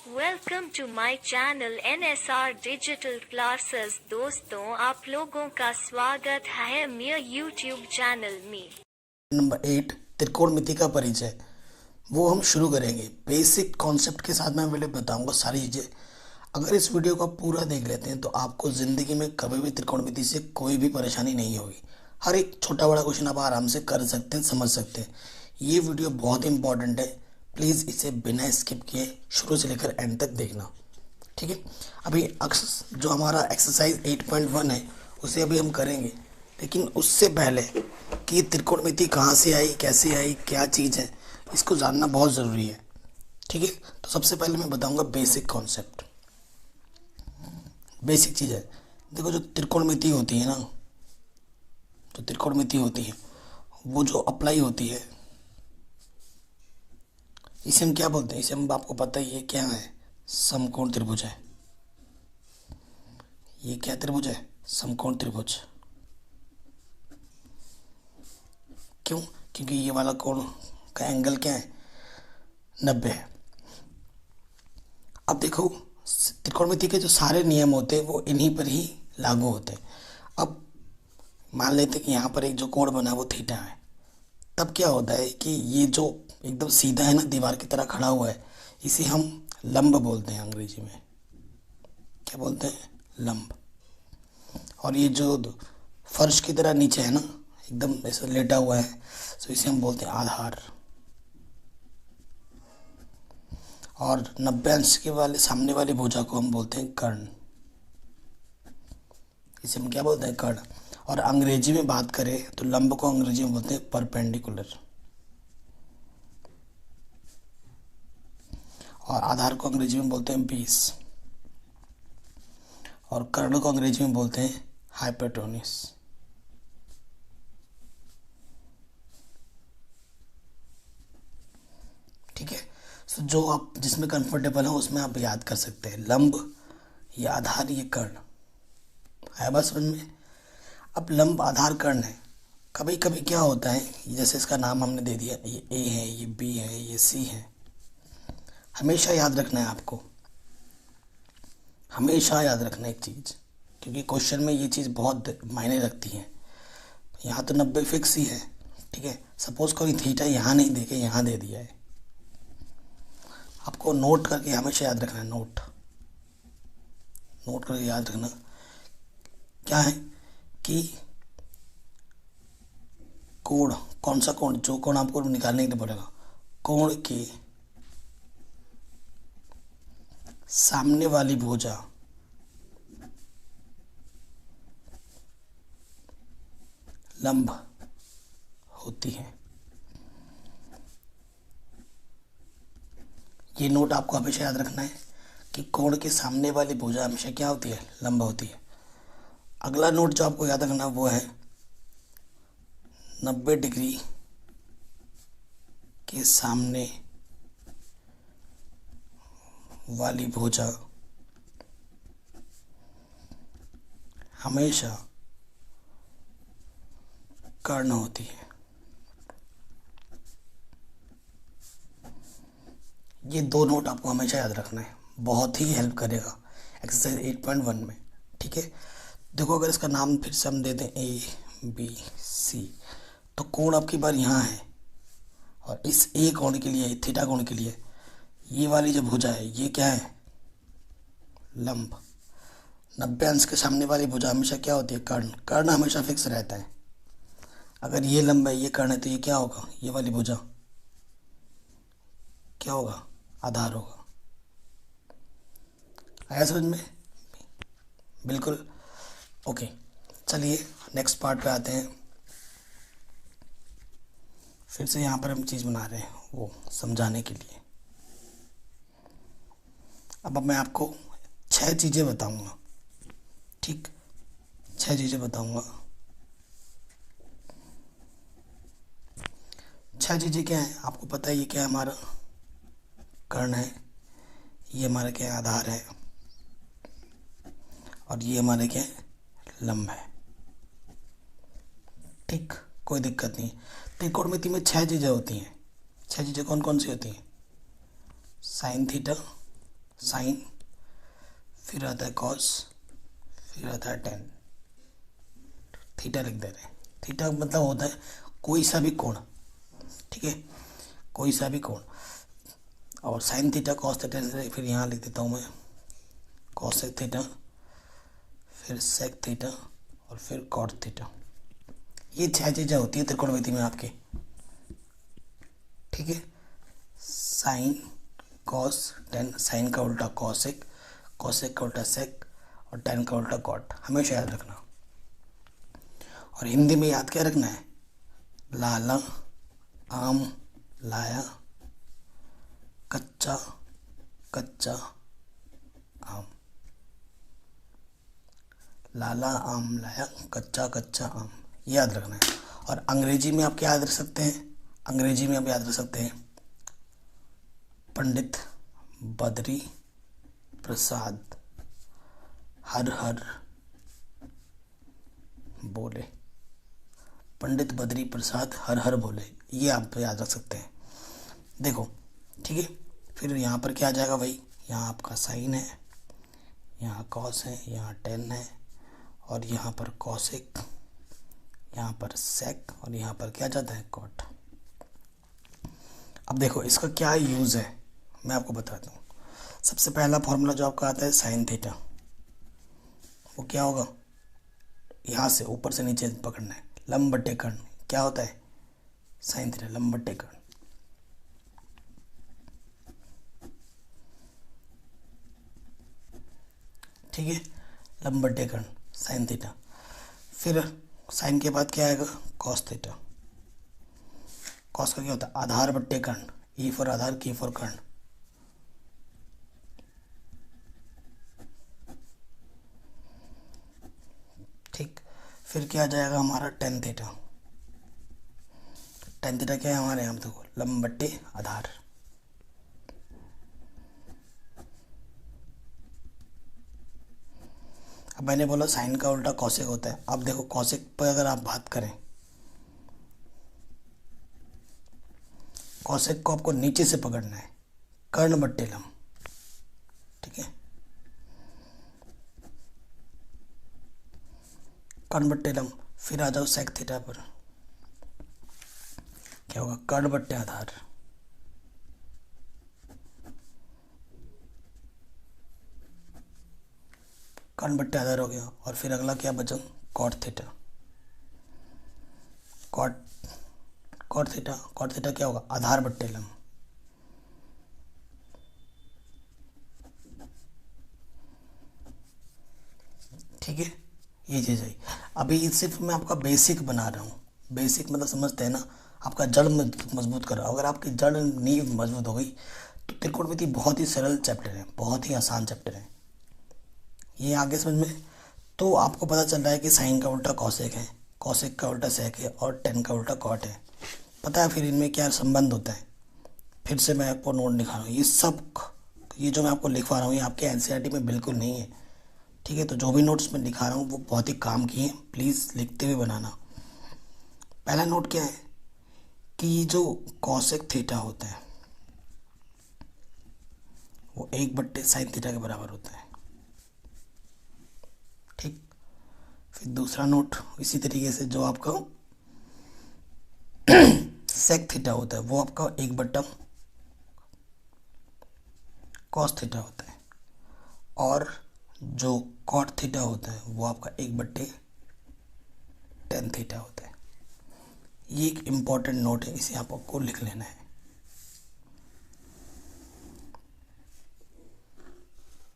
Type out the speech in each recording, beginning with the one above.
Welcome to my channel NSR digital classes. दोस्तों, आप लोगों का स्वागत है मेरे यूट्यूब चैनल में। नंबर 8 त्रिकोणमिति का परिचय वो हम शुरू करेंगे। बेसिक कॉन्सेप्ट के साथ मैं पहले बताऊंगा सारी चीज़ें। अगर इस वीडियो को आप पूरा देख लेते हैं तो आपको ज़िंदगी में कभी भी त्रिकोणमिति से कोई भी परेशानी नहीं होगी। हर एक छोटा बड़ा क्वेश्चन आप आराम से कर सकते हैं, समझ सकते हैं। ये वीडियो बहुत इंपॉर्टेंट है, प्लीज़ इसे बिना स्किप किए शुरू से लेकर एंड तक देखना, ठीक है। अभी जो हमारा एक्सरसाइज 8.1 है उसे अभी हम करेंगे, लेकिन उससे पहले कि त्रिकोणमिति कहाँ से आई, कैसे आई, क्या चीज़ है, इसको जानना बहुत ज़रूरी है, ठीक है। तो सबसे पहले मैं बताऊंगा बेसिक कॉन्सेप्ट। बेसिक चीज़ है, देखो जो त्रिकोणमिति होती है ना, जो त्रिकोणमिति होती है वो जो अप्लाई होती है, इसे हम क्या बोलते हैं? इसे हम, आपको पता ही है क्या है, समकोण त्रिभुज है। ये क्या त्रिभुज है? समकोण त्रिभुज। क्यों? क्योंकि ये वाला कोण का एंगल क्या है? 90 है। अब देखो, त्रिकोणमिति के जो सारे नियम होते हैं वो इन्हीं पर ही लागू होते हैं। अब मान लेते हैं कि यहाँ पर एक जो कोण बना है वो थीटा है। तब क्या होता है कि ये जो एकदम सीधा है ना, दीवार की तरह खड़ा हुआ है, इसे हम लंब बोलते हैं अंग्रेजी में। क्या बोलते हैं? लंब। और ये जो फर्श की तरह नीचे है ना, एकदम ऐसा लेटा हुआ है, तो इसे हम बोलते हैं आधार। और 90 अंश के वाले सामने वाली भुजा को हम बोलते हैं कर्ण। इसे हम क्या बोलते हैं? कर्ण। और अंग्रेजी में बात करें तो लंब को अंग्रेजी में बोलते हैं परपेंडिकुलर, और आधार को अंग्रेजी में बोलते हैं बेस, और कर्ण को अंग्रेजी में बोलते हैं हाइपोटेन्यूज। ठीक है। सो जो आप जिसमें कंफर्टेबल हो उसमें आप याद कर सकते हैं। लंब, ये आधार, ये कर्ण। आया बात समझ में? अब लंब, आधार, कर्ण है। कभी कभी क्या होता है, जैसे इसका नाम हमने दे दिया, ये ए है, ये बी है, ये सी है। हमेशा याद रखना है आपको, हमेशा याद रखना एक चीज़, क्योंकि क्वेश्चन में ये चीज़ बहुत मायने रखती है। यहाँ तो 90 फिक्स ही है, ठीक है। सपोज कोई थीटा यहाँ नहीं दे के यहाँ दे दिया है, आपको नोट करके हमेशा याद रखना है। नोट करके याद रखना क्या है कि कोण, कौन सा कोण, जो कोण आपको निकालने के लिए पड़ेगा, कोण के सामने वाली भुजा लंब होती है। ये नोट आपको हमेशा याद रखना है कि कोण के सामने वाली भुजा हमेशा क्या होती है? लंब होती है। अगला नोट जो आपको याद रखना वो है 90 डिग्री के सामने वाली भुजा हमेशा कर्ण होती है। ये दो नोट आपको हमेशा याद रखना है, बहुत ही हेल्प करेगा एक्सरसाइज 8.1 में, ठीक है। देखो, अगर इसका नाम फिर से हम दे दें ए बी सी, तो कोण आपकी बार यहाँ है, और इस ए कोण के लिए, थीटा कोण के लिए, ये वाली जो भुजा है ये क्या है? लंब। 90 अंश के सामने वाली भुजा हमेशा क्या होती है? कर्ण। कर्ण हमेशा फिक्स रहता है। अगर ये लंब है, ये कर्ण है, तो ये क्या होगा? ये वाली भुजा क्या होगा? आधार होगा। आया समझ में? बिल्कुल ओके। चलिए नेक्स्ट पार्ट पे आते हैं। फिर से यहाँ पर हम चीज़ बना रहे हैं वो समझाने के लिए। अब मैं आपको 6 चीज़ें बताऊंगा, ठीक? 6 चीज़ें बताऊंगा। 6 चीज़ें क्या है आपको पता है? ये क्या है? हमारा कर्ण है, ये हमारा क्या है? आधार है, और ये हमारे क्या है? लंब है, ठीक। कोई दिक्कत नहीं। त्रिकोणमिति में 6 चीज़ें होती हैं। 6 चीज़ें कौन कौन सी होती हैं? साइन थीटा, साइन, फिर आता है कॉस, फिर आता है टेन। थीटा लिख दे रहे हैं। थीटा मतलब होता है कोई सा भी कोण, ठीक है, कोई सा भी कोण। और साइन थीटा कॉस थीटा, फिर यहाँ लिख देता हूँ मैं कॉसेक थीटा, फिर सेक थीटा और फिर कॉट थीटा। ये 6 चीज़ें होती है त्रिकोणमिति में आपके, ठीक है। साइन, कॉस, टेन, साइन का उल्टा कॉसेक, कॉसेक का उल्टा सेक और टेन का उल्टा कॉट, हमेशा याद रखना। और हिंदी में याद क्या रखना है, लाला आम लाया कच्चा कच्चा आम, लाला आम लाया कच्चा कच्चा आम, याद रखना है। और अंग्रेजी में आप क्या याद रख सकते हैं, अंग्रेजी में आप याद रख सकते हैं पंडित बद्री प्रसाद हर हर बोले, पंडित बद्री प्रसाद हर हर बोले, ये आप याद रख सकते हैं। देखो, ठीक है। फिर यहाँ पर क्या आ जाएगा भाई, यहाँ आपका साइन है, यहाँ कॉस है, यहाँ टेन है और यहाँ पर कॉसेक, यहाँ पर सेक और यहाँ पर क्या जाता है कॉट। अब देखो इसका क्या यूज़ है मैं आपको बताता हूँ। सबसे पहला फॉर्मूला जो आपका आता है साइन थीटा, वो क्या होगा, यहाँ से ऊपर से नीचे पकड़ना है, लंब बटे कर्ण, क्या होता है साइन थीटा, लंब बटे कर्ण। ठीक है, लंब बटे कर्ण साइन थीटा। फिर साइन के बाद क्या आएगा कॉस थीटा। कॉस का क्या होता है आधार बट्टे कर्ण, ई फॉर आधार, की फॉर कर्ण। ठीक, फिर क्या आ जाएगा हमारा टेन थीटा। टेन थीटा क्या है हमारे यहाँ देखो, लंब बट्टे आधार। अब मैंने बोला साइन का उल्टा कॉसेक होता है। अब देखो कॉसेक पर अगर आप बात करें, कॉसेक को आपको नीचे से पकड़ना है, कर्ण बट्टे लंब, ठीक है, कर्ण बट्टे लंब। फिर आ जाओ सेक थीटा पर, क्या होगा कर्ण बट्टे आधार। कर्ण बट्टे आधार हो गया। और फिर अगला क्या बचा कॉट थीटा। कॉट थीटा क्या होगा आधार बट्टे लंब। ठीक है, ये चीज़ है। अभी सिर्फ मैं आपका बेसिक बना रहा हूँ। बेसिक मतलब समझते हैं ना, आपका जड़ मजबूत करो। अगर आपकी जड़ नींव मजबूत हो गई तो त्रिकोणमिति बहुत ही सरल चैप्टर है, बहुत ही आसान चैप्टर है। ये आगे समझ में। तो आपको पता चल रहा है कि साइन का उल्टा कॉसेक है, कॉसेक का उल्टा सेक है और टेन का उल्टा कॉट है। पता है फिर इनमें क्या संबंध होता है। फिर से मैं आपको नोट दिखा रहा हूँ। ये जो मैं आपको लिखवा रहा हूँ ये आपके एनसीईआरटी में बिल्कुल नहीं है, ठीक है। तो जो भी नोट्स मैं दिखा रहा हूँ वो बहुत ही काम की हैं, प्लीज़ लिखते हुए बनाना। पहला नोट क्या है कि जो कॉसेक थीटा होता है वो 1/sin थीटा के बराबर होता है, ठीक। फिर दूसरा नोट इसी तरीके से जो आपका सेक थीटा होता है वो आपका 1/cos थीटा होता है। और जो कॉट थीटा होता है वो आपका 1/tan थीटा होता है। ये एक इम्पॉर्टेंट नोट है, इसे आपको लिख लेना है,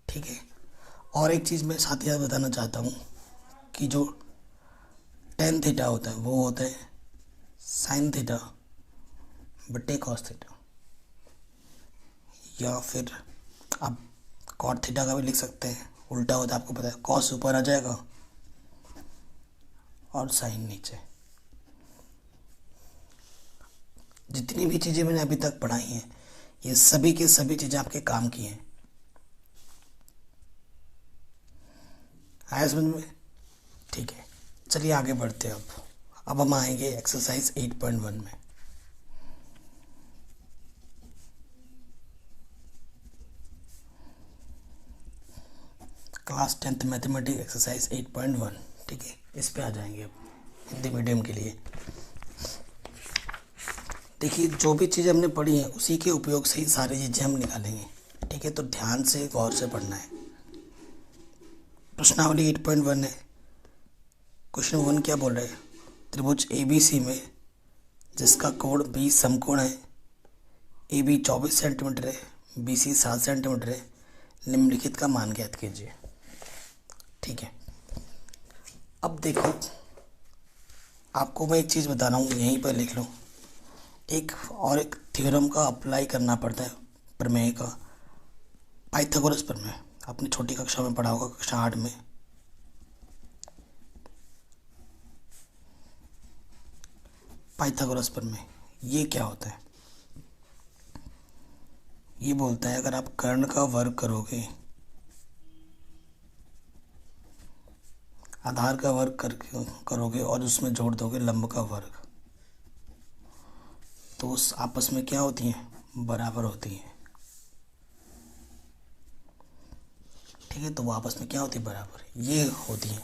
ठीक है। और एक चीज़ मैं साथ ही साथ बताना चाहता हूँ कि जो tan थीटा होता है वो होता है साइन थीटा बटे कॉस थीटा। या फिर आप कॉट थीटा का भी लिख सकते हैं, उल्टा होता है आपको पता है, कॉस ऊपर आ जाएगा और साइन नीचे। जितनी भी चीज़ें मैंने अभी तक पढ़ाई हैं ये सभी की सभी चीज़ें आपके काम की हैं। आया समझ में? ठीक है, चलिए आगे बढ़ते हैं। अब हम आएंगे एक्सरसाइज 8.1 में। Class 10th mathematics exercise 8.1। ठीक है, इस पे आ जाएंगे अब हिंदी मीडियम के लिए। देखिए, जो भी चीज़ें हमने पढ़ी हैं उसी के उपयोग से ही सारी चीज़ें हम निकालेंगे। ठीक है, तो ध्यान से गौर से पढ़ना है। प्रश्नावली 8.1 है। क्वेश्चन 1 क्या बोल रहे हैं? त्रिभुज ABC में जिसका कोण 20 समकोण है, AB 24 सेंटीमीटर है, BC 7 सेंटीमीटर है, निम्नलिखित का मान ज्ञात कीजिए। ठीक है, अब देखो, आपको मैं एक चीज़ बता रहा हूँ, यहीं पर लिख लो। एक थ्योरम का अप्लाई करना पड़ता है, प्रमेय का, पाइथागोरस प्रमेय। आपने छोटी कक्षा में पढ़ा होगा, कक्षा 8 में। पाइथागोरस प्रमेय ये क्या होता है? ये बोलता है अगर आप कर्ण का वर्ग करोगे, आधार का वर्ग करोगे और उसमें जोड़ दोगे लंब का वर्ग, तो उस आपस में क्या होती हैं? बराबर होती हैं। ठीक है, तो वो आपस में क्या होती है? बराबर, ये होती हैं।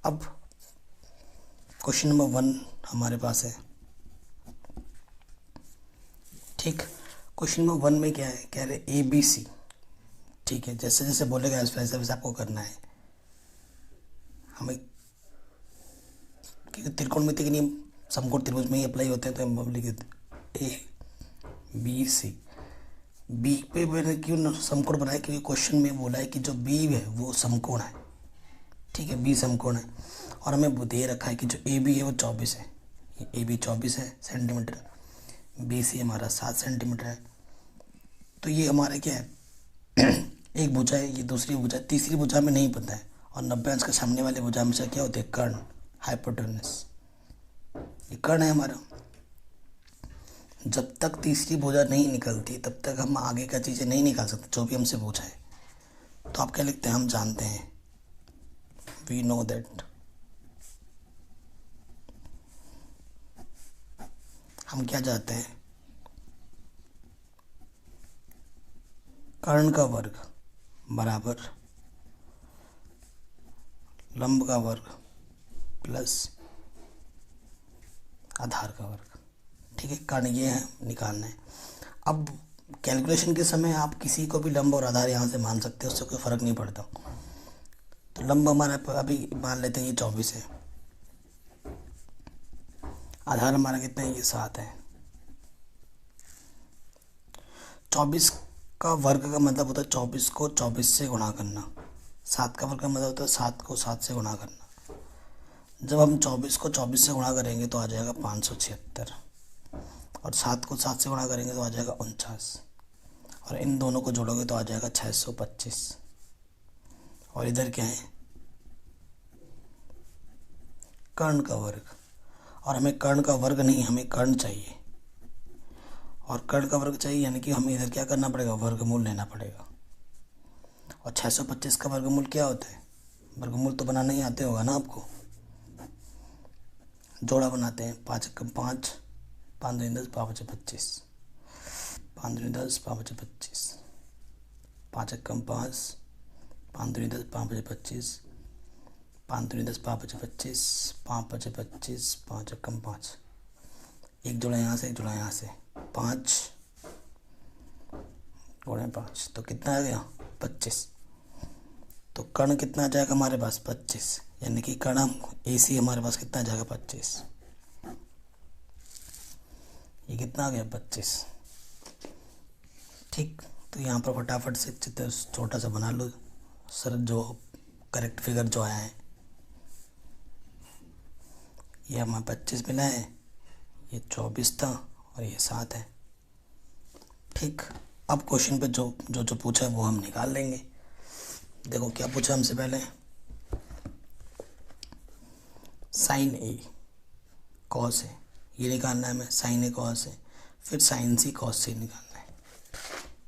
अब क्वेश्चन नंबर 1 हमारे पास है। ठीक, क्वेश्चन नंबर 1 में क्या है? कह रहे ABC। ठीक है, जैसे जैसे बोलेगा वैसे वैसे आपको करना है। हमें क्योंकि त्रिकोणमिति के नियम समकोण त्रिभुज में ही अप्लाई होते हैं, तो हम लिख देते ABC। बी पे मैंने क्यों समकोण बनाया? क्योंकि क्वेश्चन में बोला है कि जो बी है वो समकोण है। ठीक है, बी समकोण है और हमें दे रखा है कि जो AB है वो 24 है। ये AB 24 है सेंटीमीटर, BC हमारा 7 सेंटीमीटर है। तो ये हमारा क्या है? एक भुजा है, ये दूसरी भुजा, तीसरी भुजा में नहीं पता है। और 90 अंश के सामने वाले भुजा में से क्या होते हैं? कर्ण, हाइपोटेनस। ये कर्ण है हमारा। जब तक तीसरी भुजा नहीं निकलती तब तक हम आगे का चीज़ें नहीं निकाल सकते, जो भी हमसे पूछा है। तो आप क्या लिखते हैं? हम जानते हैं, वी नो दैट। हम क्या चाहते हैं? कर्ण का वर्ग बराबर लंब का वर्ग प्लस आधार का वर्ग। ठीक है, कर्ण ये है, निकालना है। अब कैलकुलेशन के समय आप किसी को भी लंब और आधार यहाँ से मान सकते हैं, उससे कोई फर्क नहीं पड़ता। तो लंब हमारा अभी मान लेते हैं ये 24 है, आधार हमारा कितना है? ये 7 है। 24 का वर्ग का मतलब होता है 24 को 24 से गुणा करना। 7 का वर्ग का मतलब होता है 7 को 7 से गुणा करना। जब हम 24 को 24 से गुणा करेंगे तो आ जाएगा 576, और 7 को 7 से गुणा करेंगे तो आ जाएगा 49, और इन दोनों को जोड़ोगे तो आ जाएगा 625। और इधर क्या है? कर्ण का वर्ग। और हमें कर्ण का वर्ग नहीं, हमें कर्ण चाहिए। और कर्ण का वर्ग चाहिए यानी कि हमें इधर क्या करना पड़ेगा? वर्गमूल लेना पड़ेगा। और 625 का वर्गमूल क्या होता है? वर्गमूल तो बनाना ही आते होगा ना आपको। जोड़ा बनाते हैं, 5 एकम 5, 5 दूनी 10, 5 पचे 25, 5 दूनी 10, 5 पचे 25, 5 एकम 5, 5 दूनी 10, 5 पचे 25, 5 दूनी 10, 5 पचे 25, 5 पचे 25, 5 एकम 5। एक जोड़ा यहाँ से, एक जोड़ा यहाँ से, 5 जोड़े 5, तो कितना आ गया? 25। तो कर्ण कितना आ जाएगा हमारे पास? 25। यानी कि कर्ण AC हमारे पास कितना आ जाएगा? 25। ये कितना आ गया? 25। ठीक, तो यहाँ पर फटाफट से चित्र छोटा सा बना लो, सर, जो करेक्ट फिगर जो आया है। ये हमें 25 मिला है, ये 24 था और ये 7 है। ठीक, अब क्वेश्चन पे जो जो जो पूछा है वो हम निकाल लेंगे। देखो क्या पूछा हमसे पहले? साइन A कॉस है, ये निकालना है हमें। साइन A कॉस है, फिर साइन C कॉस C निकालना है।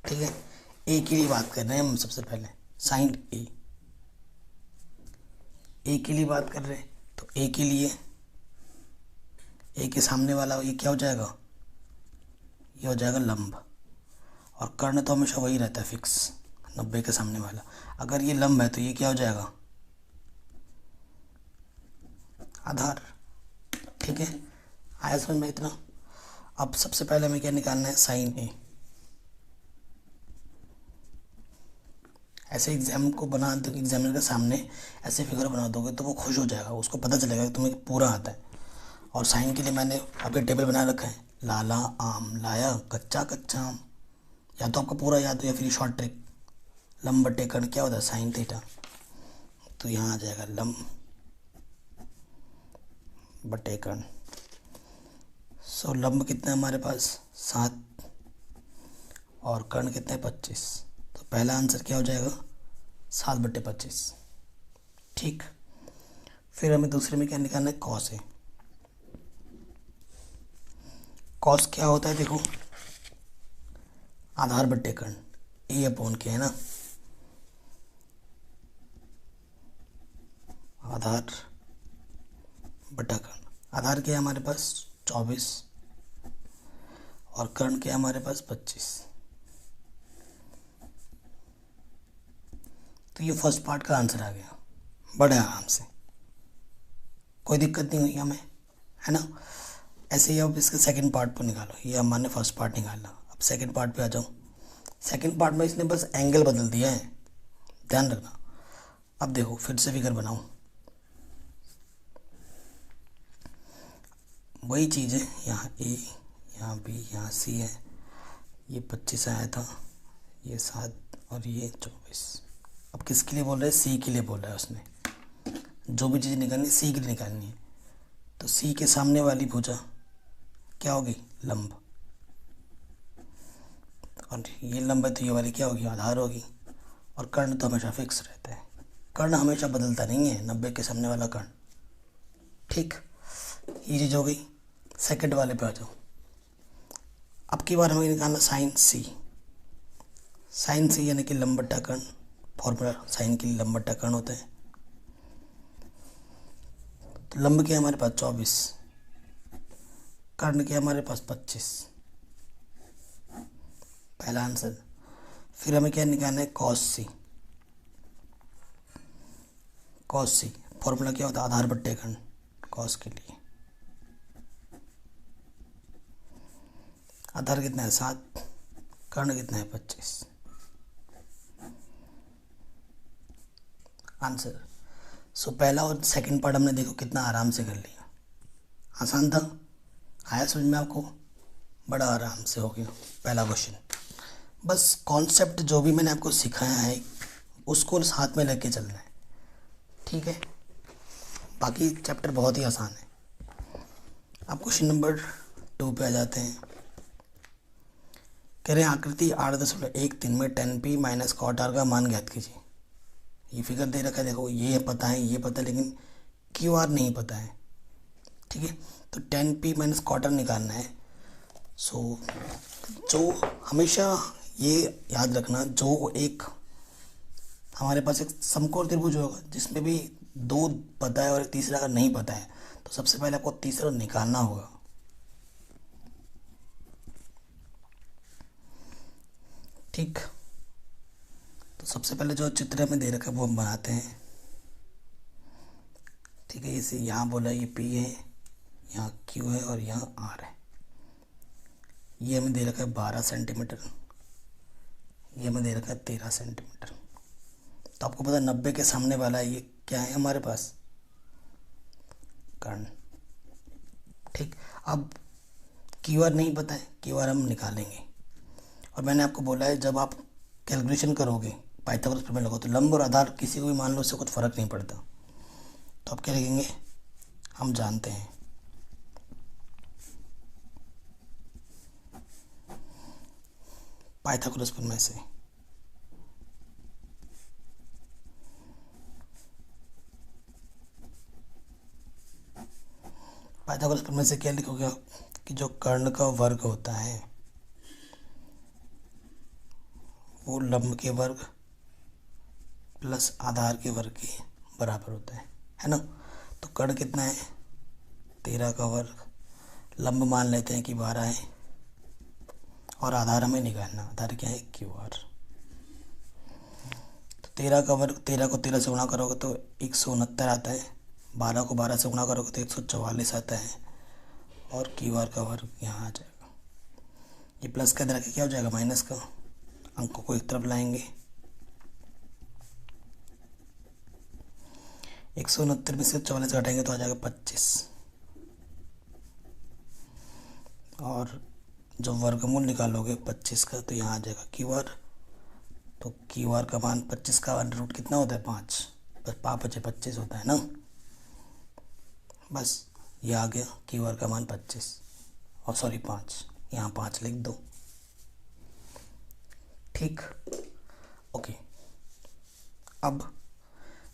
ठीक है, A के लिए बात कर रहे हैं हम सबसे पहले। साइन A के लिए बात कर रहे हैं, तो A के लिए, A के सामने वाला ये क्या हो जाएगा? ये हो जाएगा लंब। और कर्ण तो हमेशा वही रहता है, फिक्स 90 के सामने वाला। अगर ये लंब है तो ये क्या हो जाएगा, आधार। ठीक है, आया समझ में इतना। अब सबसे पहले हमें क्या निकालना है, साइन ए। ऐसे एग्जाम को बना दो, एग्जामिनर के सामने ऐसे फिगर बना दोगे तो वो खुश हो जाएगा, उसको पता चलेगा कि तुम्हें पूरा आता है। और साइन के लिए मैंने अभी टेबल बना रखा है, लाला आम लाया कच्चा कच्चा आम। या तो आपका पूरा याद हो या फिर शॉर्ट ट्रिक, लंब बटे कर्ण क्या होता है, साइन थीटा। तो यहाँ आ जाएगा लंब बटे कर्ण। सो लंब कितना है हमारे पास, 7, और कर्ण कितना है, 25। तो पहला आंसर क्या हो जाएगा, 7/25। ठीक, फिर हमें दूसरे में क्या निकालना है, कॉस है। कॉस क्या होता है, देखो आधार बट्टे कर्ण, A/K है ना, आधार बटा कर्ण। आधार क्या है हमारे पास 24, और कर्ण क्या है हमारे पास 25। तो ये फर्स्ट पार्ट का आंसर आ गया, बड़े आराम से, कोई दिक्कत नहीं हुई हमें, है ना। ऐसे ही अब इसके सेकंड पार्ट पर निकालो, ये हमारे फर्स्ट पार्ट निकाला। अब सेकंड पार्ट पे आ जाओ। सेकंड पार्ट में इसने बस एंगल बदल दिया है, ध्यान रखना। अब देखो फिर से फिगर बनाओ, वही चीज़ है, यहाँ ए, यहाँ बी, यहाँ सी है। ये 25 आया था, ये 7 और ये 24। अब किसके लिए बोल रहा है, सी के लिए बोल रहा है उसने। जो भी चीज़ निकालनी सी के लिए निकालनी है। तो सी के सामने वाली भुजा क्या होगी, लंब। और ये लंब है तो ये वाली क्या होगी, आधार होगी। और कर्ण तो हमेशा फिक्स रहता है, कर्ण हमेशा बदलता नहीं है, 90 के सामने वाला कर्ण। ठीक, ये चीज़ हो गई। सेकंड वाले पे आ जाओ। अब की बार हमें निकालना साइन सी। साइन सी यानी कि लंब बट्टा कर्ण, फॉर्मूला साइन के लिए लंब बट्टा कर्ण होता है। तो लंब क्या है हमारे पास 24, कर्ण क्या है हमारे पास 25, पहला आंसर। फिर हमें क्या निकालना है, कॉस सी। कॉस सी फॉर्मूला क्या होता है, आधार बट्टे कर्ण, कॉस के लिए। आधार कितना है 7, कर्ण कितना है 25, आंसर। सो पहला और सेकंड पार्ट हमने देखो कितना आराम से कर लिया, आसान था। आया समझ में आपको, बड़ा आराम से हो गया पहला क्वेश्चन। बस कॉन्सेप्ट जो भी मैंने आपको सिखाया है उसको साथ में लेके चलना है, ठीक है। बाकी चैप्टर बहुत ही आसान है। अब क्वेश्चन नंबर 2 पे आ जाते हैं। कह रहे हैं आकृति 8.13 में 10p माइनस कॉट आर का मान ज्ञात कीजिए। ये फिगर दे रखा है, देखो ये पता है, ये पता है, लेकिन क्यू आर नहीं पता है, ठीक है। तो 10p माइनस कॉट आर निकालना है। सो जो हमेशा ये याद रखना, जो एक हमारे पास एक समकोण त्रिभुज होगा जिसमें भी 2 पता है और एक तीसरा का नहीं पता है, तो सबसे पहले आपको तीसरा निकालना होगा। ठीक, तो सबसे पहले जो चित्र में दे रखा है वो हम बनाते हैं, ठीक है। इसे यहाँ बोला ये P है, यहाँ Q है और यहाँ R है। ये हमें दे रखा है 12 सेंटीमीटर, ये हमें दे रखा है 13 सेंटीमीटर। तो आपको पता है 90 के सामने वाला है, ये क्या है हमारे पास, कर्ण। ठीक, अब QR नहीं पता है, QR हम निकालेंगे। और मैंने आपको बोला है जब आप कैलकुलेशन करोगे पाइथागोरस प्रमेय लगाओ तो लंब और आधार किसी को भी मान लो, उससे कुछ फ़र्क नहीं पड़ता। तो आप क्या लिखेंगे, हम जानते हैं पाइथागोरस प्रमेय से पाइथागोरस प्रमेय से क्या लिखोगे कि जो कर्ण का वर्ग होता है वो लंब के वर्ग प्लस आधार के वर्ग के बराबर होता है ना। तो कर्ण कितना है 13 का वर्ग, लंब मान लेते हैं कि 12 है, और आधार हमें निकालना, आधार क्या है QR। 13 को 13 से गुणा करोगे तो 169 आता है, 12 को 12 से गुणा करोगे तो 144 आता है, और क्यू आर का वर्ग यहाँ आ जाएगा। ये प्लस का इधर आके क्या हो जाएगा, माइनस का। अंकों को एक तरफ लाएंगे, 169 में से 44 घटाएंगे तो आ जाएगा 25, और जब वर्गमूल निकालोगे 25 का तो यहाँ आ जाएगा क्यू आर। तो क्यू आर का मान 25 का अंडर रूट कितना होता है, 5, बस 5×5 = 25 होता है ना। बस ये आ गया क्यू आर का मान 25, और सॉरी 5, यहाँ 5 लिख दो। ठीक, ओके। अब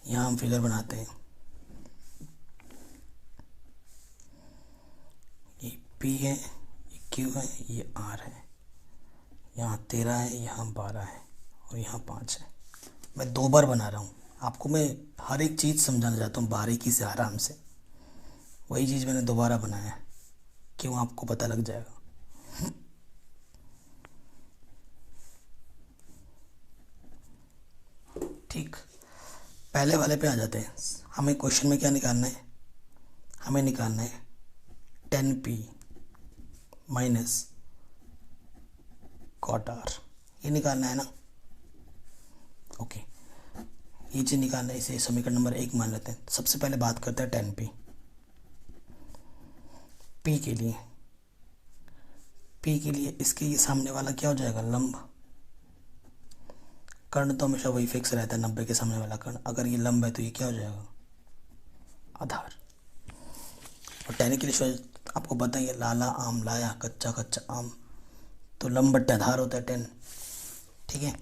यहाँ हम फिगर बनाते हैं। ये P है, ये Q है, ये R है, यहाँ 13 है, यहाँ 12 है, और यहाँ 5 है। मैं 2 बार बना रहा हूँ, आपको मैं हर एक चीज़ समझाना चाहता हूँ बारीकी से, आराम से। वही चीज़ मैंने दोबारा बनाया है, क्यों, आपको पता लग जाएगा। ठीक, पहले वाले पे आ जाते हैं। हमें क्वेश्चन में क्या निकालना है, हमें निकालना है 10p माइनस cot r, ये निकालना है ना। ओके, ये चीज़ निकालना है, इसे समीकरण नंबर 1 मान लेते हैं। सबसे पहले बात करते हैं 10p। p के लिए इसके ये सामने वाला क्या हो जाएगा, लंब। कर्ण तो हमेशा वही फिक्स रहता है, 90 के सामने वाला कर्ण। अगर ये लंब है तो ये क्या हो जाएगा, आधार। और tan के लिए आपको पता ही है, लाला आम लाया, कच्चा कच्चा आम, तो लंब बट्टे आधार होता है 10। ठीक है,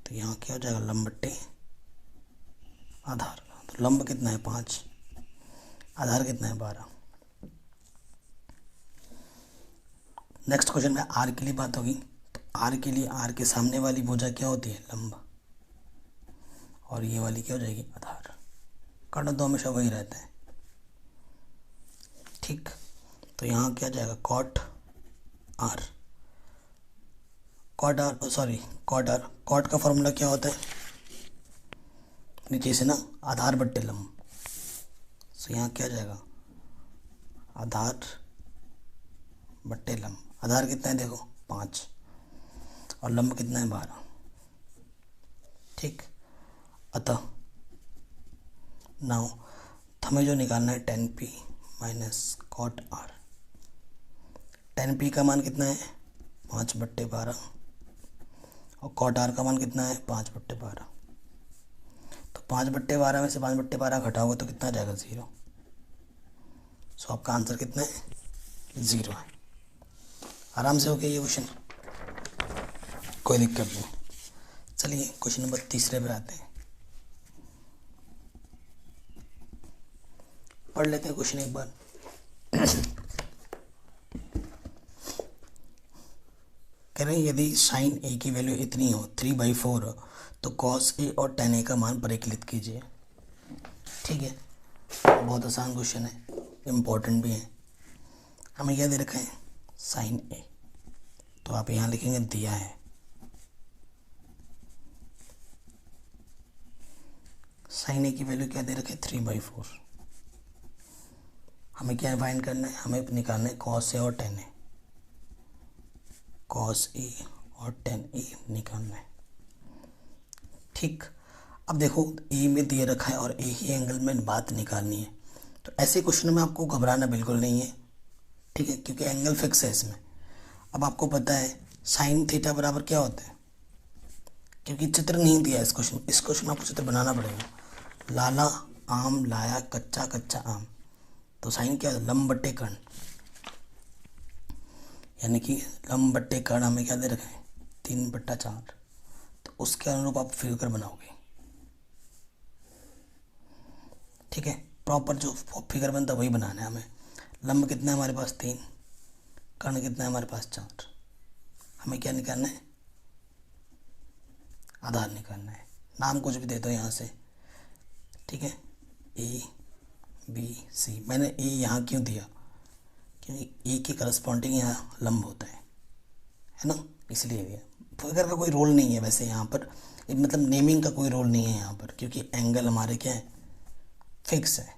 तो यहाँ क्या हो जाएगा, लंब बट्टे आधार। तो लंब कितना है 5, आधार कितना है 12। नेक्स्ट क्वेश्चन में आर के लिए बात होगी। तो आर के लिए, आर के सामने वाली भुजा क्या होती है, लंब, और ये वाली क्या हो जाएगी, आधार। कर्ण तो हमेशा वही रहता है। ठीक, तो यहाँ क्या जाएगा, cot r, cot का फॉर्मूला क्या होता है, नीचे से ना, आधार बट्टे लंब। तो यहाँ क्या जाएगा, आधार बट्टे लंब। आधार कितना है देखो 5, और लंब कितना है 12। ठीक, अतः नाउ हमें जो निकालना है 10p minus cot r। 10p का मान कितना है, 5/12, और cot r का मान कितना है, 5/12। तो 5/12 में से 5/12 घटाओगे तो कितना जाएगा, 0। सो आपका आंसर कितना है, 0 है। आराम से हो गया ये क्वेश्चन, कोई दिक्कत नहीं। चलिए क्वेश्चन नंबर 3 पे आते हैं, पढ़ लेते हैं क्वेश्चन एक बार। कह रहे हैं यदि साइन ए की वैल्यू इतनी हो 3/4 तो कॉस ए और tan a का मान परिकलित कीजिए। ठीक है, बहुत आसान क्वेश्चन है, इम्पोर्टेंट भी है। हमें क्या दे रखा है, साइन ए, तो आप यहाँ लिखेंगे दिया है साइन ए की वैल्यू क्या दे रखे है, 3/4। हमें क्या फाइंड करना है, हमें निकालना है कॉस ए और tan a। कॉस ए और tan a निकालना है। ठीक, अब देखो ए में दिए रखा है और ए ही एंगल में बात निकालनी है, तो ऐसे क्वेश्चन में आपको घबराना बिल्कुल नहीं है। ठीक है, क्योंकि एंगल फिक्स है इसमें। अब आपको पता है साइन थीटा बराबर क्या होता है, क्योंकि चित्र नहीं दिया इस क्वेश्चन में आपको चित्र बनाना पड़ेगा। लाला आम लाया, कच्चा कच्चा आम, तो साइन क्या है, लंब बट्टे कर्ण, यानी कि लंब बट्टे कर्ण हमें क्या दे रखा है, 3/4। तो उसके अनुरूप आप फिगर बनाओगे। ठीक है, प्रॉपर जो फिगर बनता है वही बनाना है हमें। लंब कितना है हमारे पास, 3, कर्ण कितना है हमारे पास, 4। हमें क्या निकालना है, आधार निकालना है। नाम कुछ भी दे दो यहाँ से। ठीक है, ए बी सी। मैंने ए यहाँ क्यों दिया, क्योंकि ए के करस्पॉन्डिंग यहाँ लंब होता है ना, इसलिए दिया। फिगर का कोई रोल नहीं है वैसे यहाँ पर, ये मतलब नेमिंग का कोई रोल नहीं है यहाँ पर, क्योंकि एंगल हमारे क्या है, फिक्स है।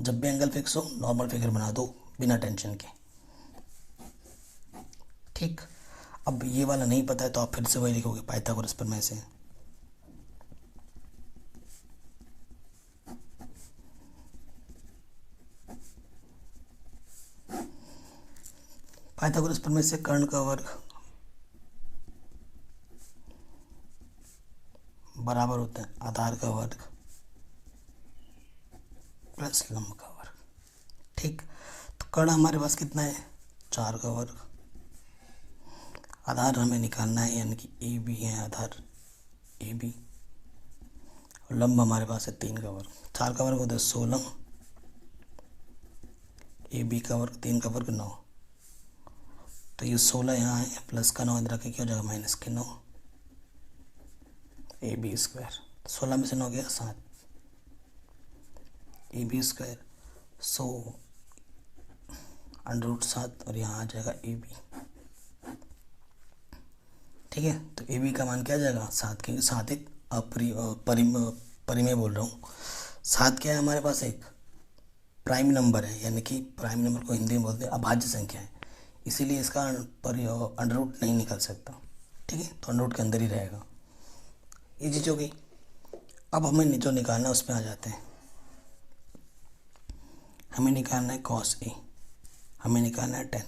जब भी एंगल फिक्स हो नॉर्मल फिगर बना दो बिना टेंशन के। ठीक, अब ये वाला नहीं पता है तो आप फिर से वही लिखोगे, पाइथागोरस प्रमेय से। पाइथागोरस प्रमेय से कर्ण का वर्ग बराबर होता है आधार का वर्ग प्लस लंब का वर्ग। ठीक, तो कर्ण हमारे पास कितना है, 4 का वर्ग। आधार हमें निकालना है, यानी कि ए बी है आधार, ए बी। और लंब हमारे पास है 3 का वर्ग। 4 का वर्ग होता है 16, ए बी का वर्ग 3 का वर्ग 9। तो ये 16 यहाँ है, प्लस का 9 इधर रखे, क्या हो जाएगा, माइनस के 9, ए बी स्क्वायर। 16 में से 9 गया 7, ए बी स्क्वायर 100 √7, और यहाँ आ जाएगा ए बी। ठीक है, तो ए बी का मान क्या आ जाएगा 7, क्योंकि 7 एक परिमेय बोल रहा हूँ। 7 क्या है हमारे पास, एक प्राइम नंबर है, यानी कि प्राइम नंबर को हिंदी में बोलते हैं अभाज्य संख्या है, इसीलिए इसका अंडर रूट नहीं निकल सकता। ठीक है, तो अंडर रूट के अंदर ही रहेगा। ये चीज़ हो गई। अब हमें जो निकालना है उस पर आ जाते हैं। हमें निकालना है cos A, हमें निकालना है tan A।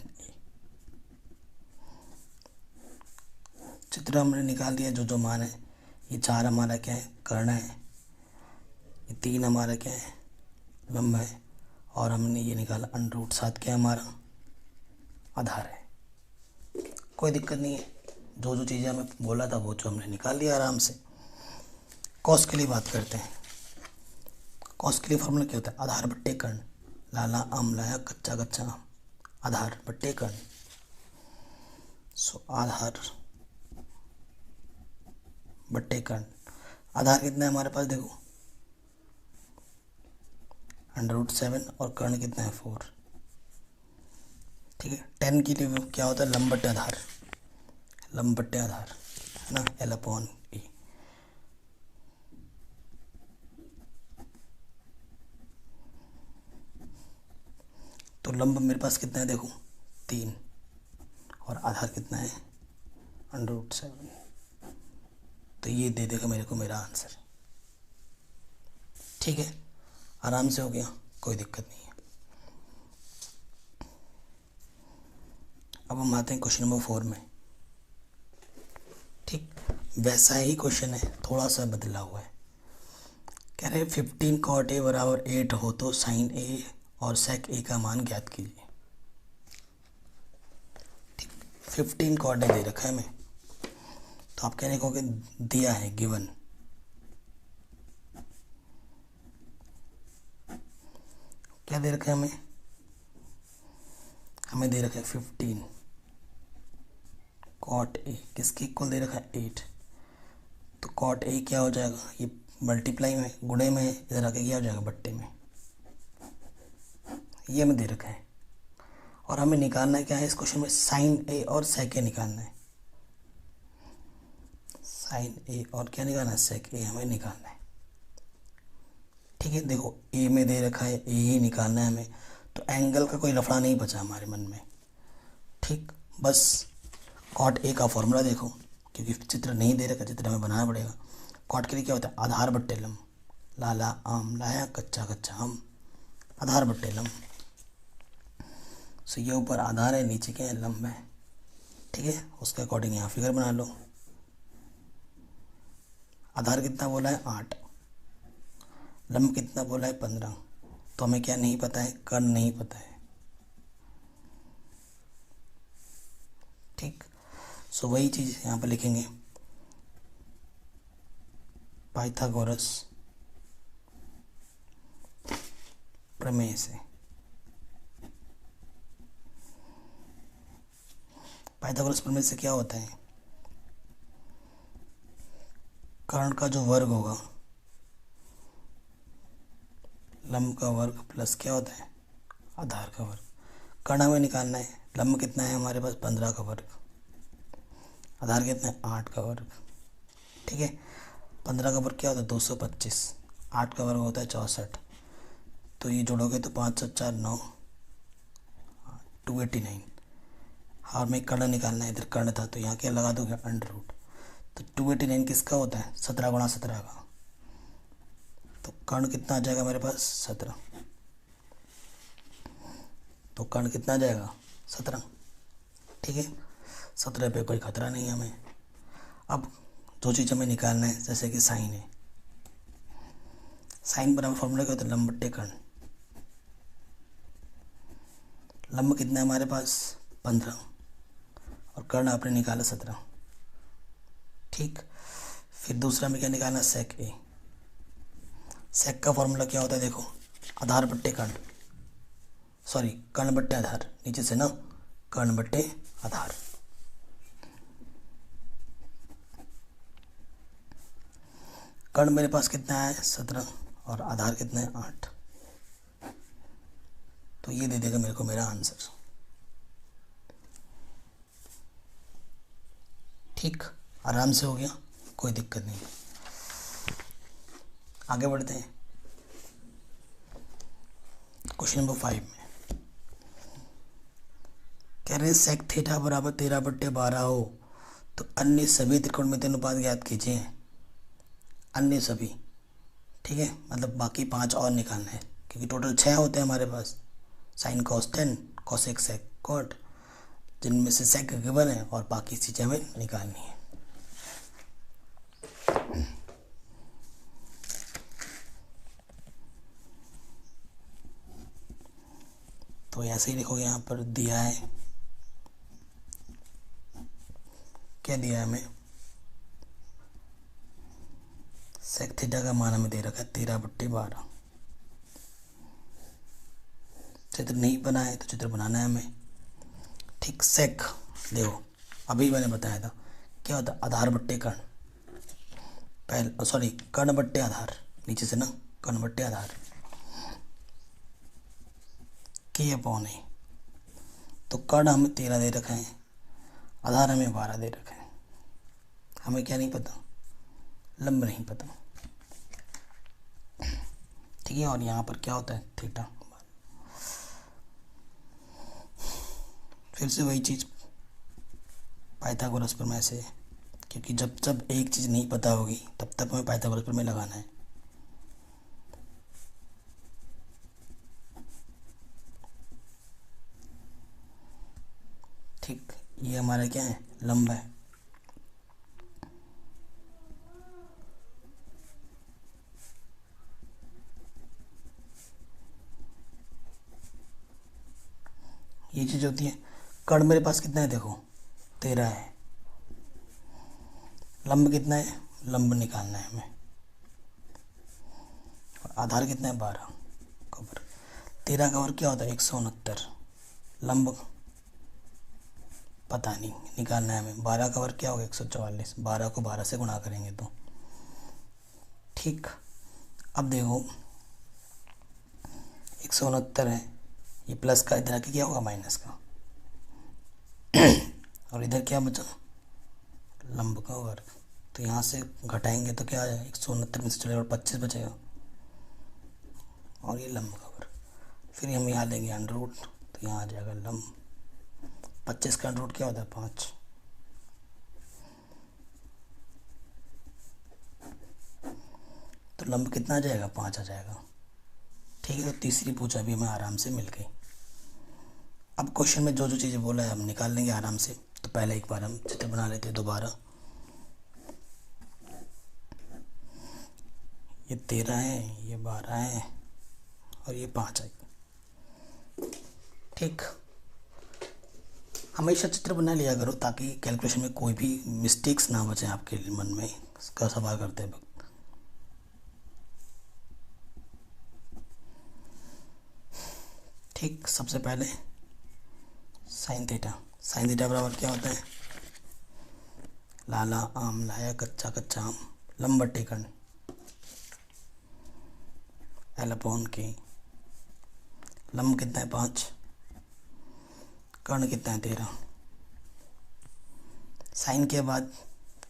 चित्र हमने निकाल दिया, जो मान है। ये 4 हमारा क्या है, कर्ण है। ये 3 हमारा क्या है, लंब है। और हमने ये निकाला √7 क्या है हमारा, आधार है। कोई दिक्कत नहीं है, जो चीज़ें हमें बोला था वो जो हमने निकाल लिया आराम से। कॉस के लिए बात करते हैं। कॉस के लिए फॉर्मूला क्या होता है, आधार बट्टे कर्ण। लाला आम लाया कच्चा कच्चा आम, आधार बट्टे कर्ण। सो आधार बट्टे कर्ण। आधार कितना है हमारे पास, देखो √7, और कर्ण कितना है 4। ठीक है, 10 के लिए क्या होता है, लंब बट्टे आधार, लंब बट्टे आधार है ना, L/E। तो लंब मेरे पास कितना है, देखो 3, और आधार कितना है √7। तो ये दे देगा मेरे को मेरा आंसर। ठीक है, आराम से हो गया, कोई दिक्कत नहीं है। अब हम आते हैं क्वेश्चन नंबर 4 में। ठीक, वैसा ही क्वेश्चन है, थोड़ा सा बदला हुआ है। कह रहे 15 cot A बराबर 8 हो तो sin A और sec A का मान ज्ञात कीजिए। ठीक, 15 cot A दे रखा है हमें, तो आप कहने को दिया है गिवन। क्या दे रखा है हमें, हमें दे रखा है 15 cot A, किसके इक्वल दे रखा है 8। तो cot A क्या हो जाएगा, ये मल्टीप्लाई में, गुणे में, इधर आके क्या हो जाएगा, बट्टे में। ये हमें दे रखा है, और हमें निकालना है क्या है इस क्वेश्चन में, sin A और sec A निकालना है। sin A और क्या निकालना है, sec A हमें निकालना है। ठीक है, देखो A में दे रखा है, A ही निकालना है हमें, तो एंगल का कोई लफड़ा नहीं बचा हमारे मन में। ठीक, बस cot A का फॉर्मूला देखो, क्योंकि चित्र नहीं दे रखा, चित्र हमें बनाना पड़ेगा। कॉट के लिए क्या होता है, आधार बट्टे लंब। लाला आम लाया कच्चा कच्चा आम, आधार बट्टे लंब। सो ये ऊपर आधार है, नीचे क्या है, लंब है। ठीक है, उसके अकॉर्डिंग यहाँ फिगर बना लो। आधार कितना बोला है 8, लंब कितना बोला है 15। तो हमें क्या नहीं पता है, कर्ण नहीं पता है। ठीक, सो वही चीज़ यहाँ पर लिखेंगे, पाइथागोरस प्रमेय से। पाइथागोरस प्रमेय से क्या होता है, कर्ण का जो वर्ग होगा, लंब का वर्ग प्लस क्या होता है, आधार का वर्ग। कर्ण हमें निकालना है, लंब कितना है हमारे पास 15 का वर्ग, आधार कितना है 8 का वर्ग। ठीक है, 15 का वर्ग क्या होता है 225, 8 का वर्ग होता है 64, तो ये जोड़ोगे तो 5 7 4 9, 289। और में कर्ण निकालना है, इधर कर्ण था तो यहाँ क्या लगा दोगे अंडर रूट, तो 289 किसका होता है 17 गुणा 17 का, तो कर्ण कितना आ जाएगा मेरे पास 17, तो कर्ण कितना आ जाएगा 17। ठीक है, 17 पे कोई खतरा नहीं है हमें। अब जो चीज़ हमें निकालना है जैसे कि साइन है, साइन बराबर फॉर्मूला क्या होता है लंब बट्टे कर्ण। लंब कितना है हमारे पास 15 और कर्ण आपने निकाला 17। ठीक, फिर दूसरा में क्या निकालना सेक ए। सेक का फॉर्मूला क्या होता है देखो, आधार बट्टे कर्ण, सॉरी कर्ण बट्टे आधार, नीचे से ना कर्ण बट्टे आधार। कर्ण मेरे पास कितना है 17 और आधार कितना है 8, तो ये दे देगा मेरे को मेरा आंसर। ठीक, आराम से हो गया, कोई दिक्कत नहीं। आगे बढ़ते हैं क्वेश्चन नंबर 5 में। कह रहे हैं सेक थीटा बराबर 13/12 हो तो अन्य सभी त्रिकोणमितीय अनुपात ज्ञात कीजिए। अन्य सभी, ठीक है, मतलब बाकी 5 और निकालना है क्योंकि टोटल 6 होते हैं हमारे पास, sine cos tan, cosec sec cot, जिनमें से सेक गिवन है और बाकी चीज़ें हमें निकालनी है। तो ऐसे ही लिखोगे, यहाँ पर दिया है, क्या दिया है हमें, सेक थीटा का मान हमें दे रखा है 13/12। चित्र नहीं बना है तो चित्र बनाना है हमें। ठीक, सेक देखो अभी मैंने बताया था क्या होता है आधार बट्टे कर्ण, पहले सॉरी कर्ण बट्टे आधार, नीचे से ना कर्ण बट्टे आधार के अपॉन है। तो कर्ण हमें 13 दे रखा है, आधार हमें 12 दे रखा है, हमें क्या नहीं पता, लंब नहीं पता। ठीक है, और यहाँ पर क्या होता है थीटा। फिर से वही चीज़ पाइथागोरस प्रमेय से, क्योंकि जब जब एक चीज़ नहीं पता होगी तब तक हमें पाइथागोरस प्रमेय लगाना है। ठीक, ये हमारा क्या है लंब है। ये चीज़ होती है। कर्ण मेरे पास कितना है देखो 13 है, लंब कितना है, लंब निकालना है हमें, और आधार कितना है 12 का वर्ग। 13 का वर्ग क्या होता है 169, लंब पता नहीं निकालना है हमें। 12 का वर्ग क्या होगा 144, 12 को 12 से गुणा करेंगे तो। ठीक, अब देखो 169 है, ये प्लस का इधर आके क्या होगा माइनस का, और इधर क्या बचा लंब का वर्ग, तो यहाँ से घटाएंगे तो क्या आ जाएगा 169 में से चलेगा और 25 बचेगा, और ये लंब का वर्ग। फिर हम यहाँ लेंगे अंडर रूट, तो यहाँ आ जाएगा लंब, 25 का अंडर रूट क्या होता है 5, तो लंब कितना आ जाएगा 5 आ जाएगा। ठीक है, तो तीसरी पूछा भी हमें आराम से मिल गई। अब क्वेश्चन में जो जो चीज़ें बोला है हम निकाल लेंगे आराम से। तो पहले एक बार हम चित्र बना लेते हैं दोबारा। ये 13 है, ये 12 है और ये 5 है। ठीक, हमेशा चित्र बना लिया करो ताकि कैलकुलेशन में कोई भी मिस्टेक्स ना बचे आपके मन में इसका सवाल करते वक्त। ठीक, सबसे पहले साइन थीटा। साइन थीटा बराबर क्या होता है, लाला आम लाया कच्चा कच्चा आम, लंब बट्टे कर्ण, एल अपॉन के। लंब कितना है 5, कर्ण कितना है 13। साइन के बाद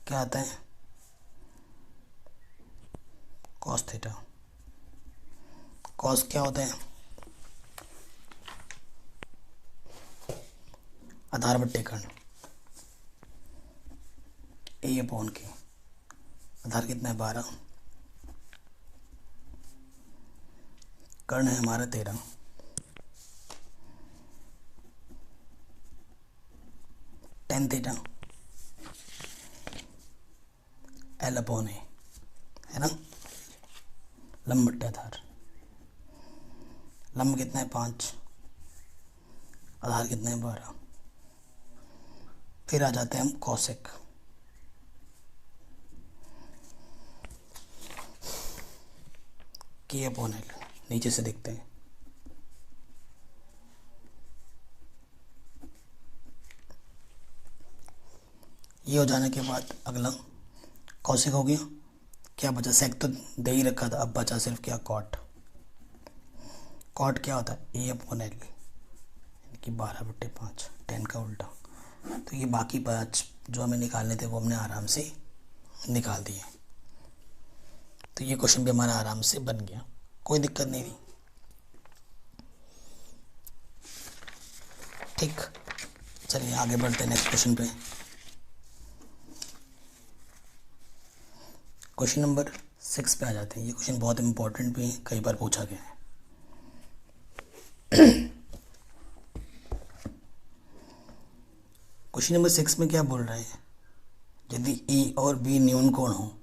क्या आता है कॉस थीटा। कॉस क्या होता है? आधार बट्टे कर्ण, ए अपॉन के। आधार कितना है? 12। कर्ण है हमारा 13। टेन थीटा एल अपॉन ए, है ना। लंब बट्टे आधार। लंब कितना है? 5। आधार कितना है? 12। फिर आ जाते हैं हम कॉसेक। के अपॉन एल, नीचे से देखते हैं। ये हो जाने के बाद अगला कॉसेक हो गया। क्या बचा? सेक तो दे ही रखा था, अब बचा सिर्फ क्या? कॉट। कॉट क्या होता है? ए अपॉन एल, यानी कि 12/5, 10 का उल्टा। तो ये बाकी 5 जो हमें निकालने थे वो हमने आराम से निकाल दिए। तो ये क्वेश्चन भी हमारा आराम से बन गया, कोई दिक्कत नहीं थी। ठीक, चलिए आगे बढ़ते हैं नेक्स्ट क्वेश्चन पे। क्वेश्चन नंबर 6 पे आ जाते हैं। ये क्वेश्चन बहुत इंपॉर्टेंट भी है, कई बार पूछा गया है। क्वेश्चन नंबर 6 में क्या बोल रहे हैं? यदि ए और बी न्यून कोण हो,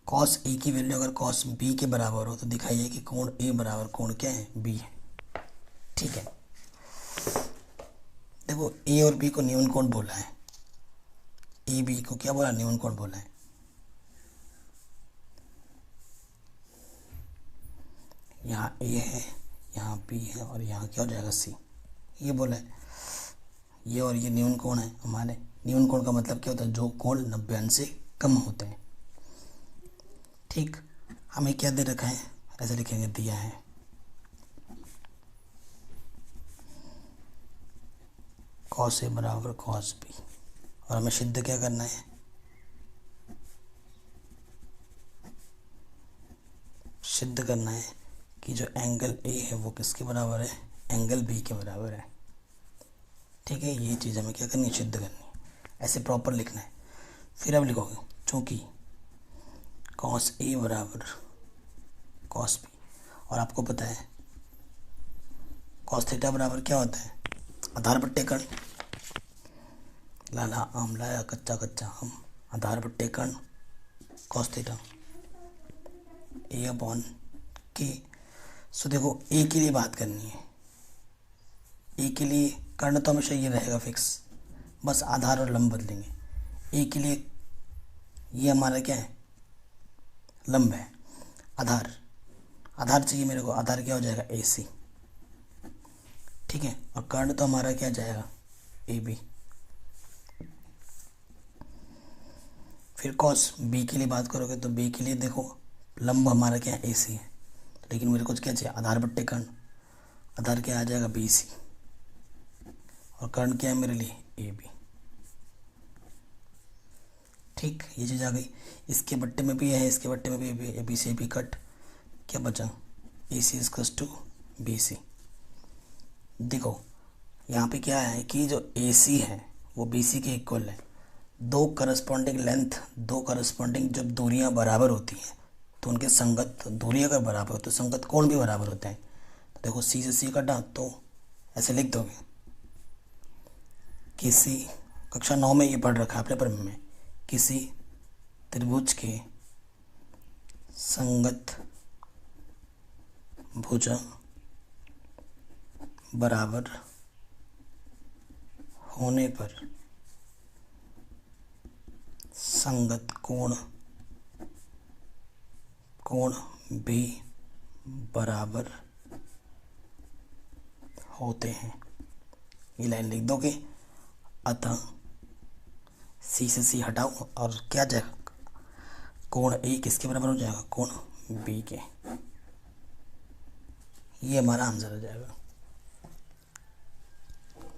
कॉस ए की वैल्यू अगर कॉस बी के बराबर हो तो दिखाइए कि कोण ए बराबर कोण क्या है? बी है। ठीक है, देखो ए और बी को न्यून कोण बोला है। ए बी को क्या बोला? न्यून कोण बोला है। यहाँ ए है, यहाँ बी है और यहाँ क्या हो जाएगा? सी। ये बोला है। ये और ये न्यून कोण है हमारे। न्यून कोण का मतलब क्या होता है? जो कोण 90 अंश से कम होते हैं। ठीक, हमें क्या दे रखा है? ऐसे लिखेंगे, दिया है कॉस ए बराबर कॉस बी, और हमें सिद्ध क्या करना है? सिद्ध करना है कि जो एंगल ए है वो किसके बराबर है? एंगल बी के बराबर है। ठीक है, ये चीज़ हमें क्या करनी है? सिद्ध करनी है। ऐसे प्रॉपर लिखना है। फिर अब लिखोगे चूँकि कॉस ए बराबर कॉस बी, और आपको पता है कॉस थीटा बराबर क्या होता है? आधार बट्टे कर्ण। लाला आम लाया कच्चा कच्चा आम, आधार बट्टे कर्ण कॉस थीटा ए अपॉन के। सो देखो ए के लिए बात करनी है। ए के लिए कर्ण तो हमेशा ये रहेगा फिक्स, बस आधार और लंब बदलेंगे। ए के लिए ये हमारा क्या है? लंब है। आधार, आधार चाहिए मेरे को। आधार क्या हो जाएगा? ए सी। ठीक है, और कर्ण तो हमारा क्या जाएगा? A B. फिर कॉस बी के लिए बात करोगे तो बी के लिए देखो लंब हमारा क्या है? ए सी है। लेकिन मेरे को क्या चाहिए? आधार बट्टे कर्ण। आधार क्या आ जाएगा? बी सी, और कर्ण क्या है मेरे लिए? A B. ठीक, ये चीज़ आ गई। इसके बट्टे में भी है, इसके बट्टे में भी A B C, A B cut. क्या बचा? A C equals to B C. देखो यहाँ पे क्या है कि जो ए सी है वो बी सी के इक्वल है। दो करस्पॉन्डिंग लेंथ, दो करस्पॉन्डिंग जब दूरियां बराबर होती हैं तो उनके संगत दूरी अगर बराबर हो तो संगत कोण भी बराबर होते हैं। तो देखो सी से सी कटा तो ऐसे लिख दोगे। किसी कक्षा 9 में ये पढ़ रखा है आपने पर में, किसी त्रिभुज के संगत भुजा बराबर होने पर संगत कोण भी बराबर होते हैं। ये लाइन लिख दोगे। अतः सी से सी हटाओ और क्या जाएगा? कोण ए किसके बराबर हो जाएगा? कोण बी के। ये हमारा आंसर हो जाएगा।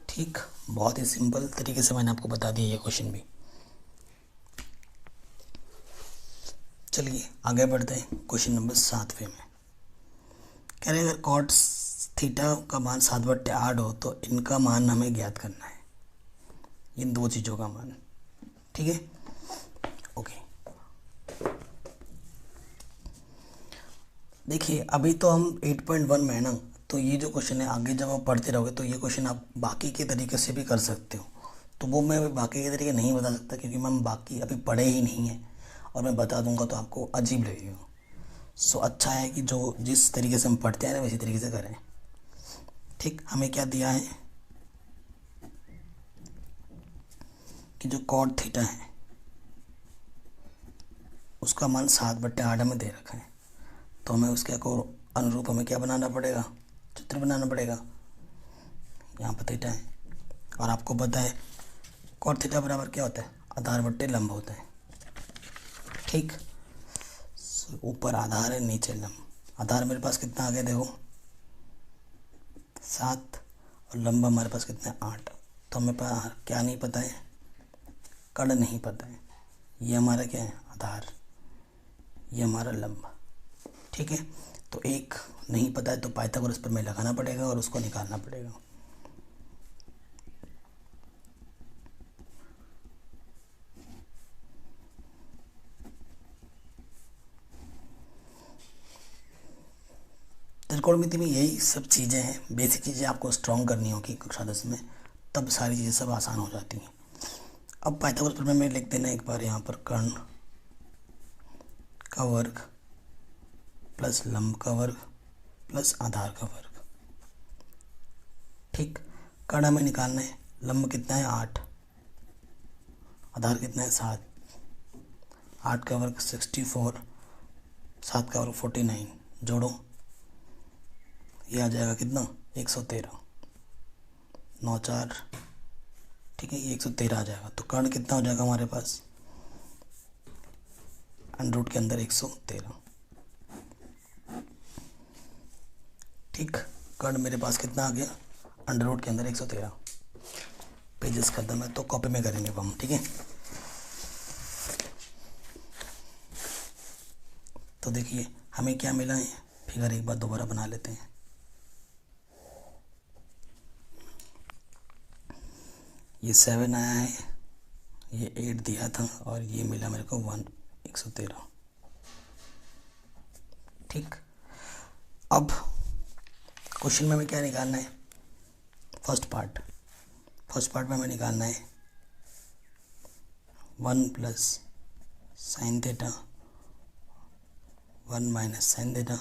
ठीक, बहुत ही सिंपल तरीके से मैंने आपको बता दिया ये क्वेश्चन भी। चलिए आगे बढ़ते हैं क्वेश्चन नंबर 7वें में। कह रहे अगर कॉट थीटा का मान 7/8 हो तो इनका मान हमें ज्ञात करना है, इन दो चीज़ों का मान। ठीक है, ओके। देखिए अभी तो हम 8.1 में है ना, तो ये जो क्वेश्चन है आगे जब आप पढ़ते रहोगे तो ये क्वेश्चन आप बाकी के तरीके से भी कर सकते हो। तो वो मैं अभी बाकी के तरीके नहीं बता सकता क्योंकि मैं बाकी अभी पढ़े ही नहीं है, और मैं बता दूंगा तो आपको अजीब लगेगा। सो अच्छा है कि जो जिस तरीके से हम पढ़ते हैं ना वैसी तरीके से करें। ठीक, हमें क्या दिया है कि जो कॉट थीटा है उसका मान 7/8 में दे रखा है, तो हमें उसके को अनुरूप हमें क्या बनाना पड़ेगा, चित्र बनाना पड़ेगा। यहाँ पर थीटा है और आपको पता है कॉट थीटा बराबर क्या होता है, आधार बट्टे लंब होता है। ठीक, ऊपर आधार है नीचे लंब। आधार मेरे पास कितना आ गया देखो 7, और लंब हमारे पास कितना है 8। तो हमें क्या नहीं पता है, कर्ण नहीं पता है। ये हमारा क्या है आधार, ये हमारा लंब। ठीक है, तो एक नहीं पता है तो पाइथागोरस पर में लगाना पड़ेगा और उसको निकालना पड़ेगा। त्रिकोणमिति में यही सब चीज़ें हैं, बेसिक चीज़ें आपको स्ट्रॉन्ग करनी होगी कक्षा 10 में, तब सारी चीज़ें सब आसान हो जाती हैं। अब पाइथागोरस प्रमेय में लिख देना एक बार यहाँ पर कर्ण का वर्ग प्लस लंब का वर्ग प्लस आधार का वर्ग। ठीक, कर्ण हमें निकालना है, लंब कितना है 8, आधार कितना है 7, 8 का वर्ग 64, 7 का वर्ग 49, जोड़ो ये आ जाएगा कितना 113, 9 4। ठीक है, ये 113 आ जाएगा। तो कर्ण कितना हो जाएगा हमारे पास √ के अंदर 113। ठीक, कर्ण मेरे पास कितना आ गया √ के अंदर 113। पेजेस कर मैं तो कॉपी में करेंगे अब हम। ठीक है, तो देखिए हमें क्या मिला है, फिगर एक बार दोबारा बना लेते हैं। ये 7 आया है, ये 8 दिया था और ये मिला मेरे को 113। ठीक, अब क्वेश्चन में हमें क्या निकालना है, फर्स्ट पार्ट में हमें निकालना है 1 plus sine theta 1 minus sine theta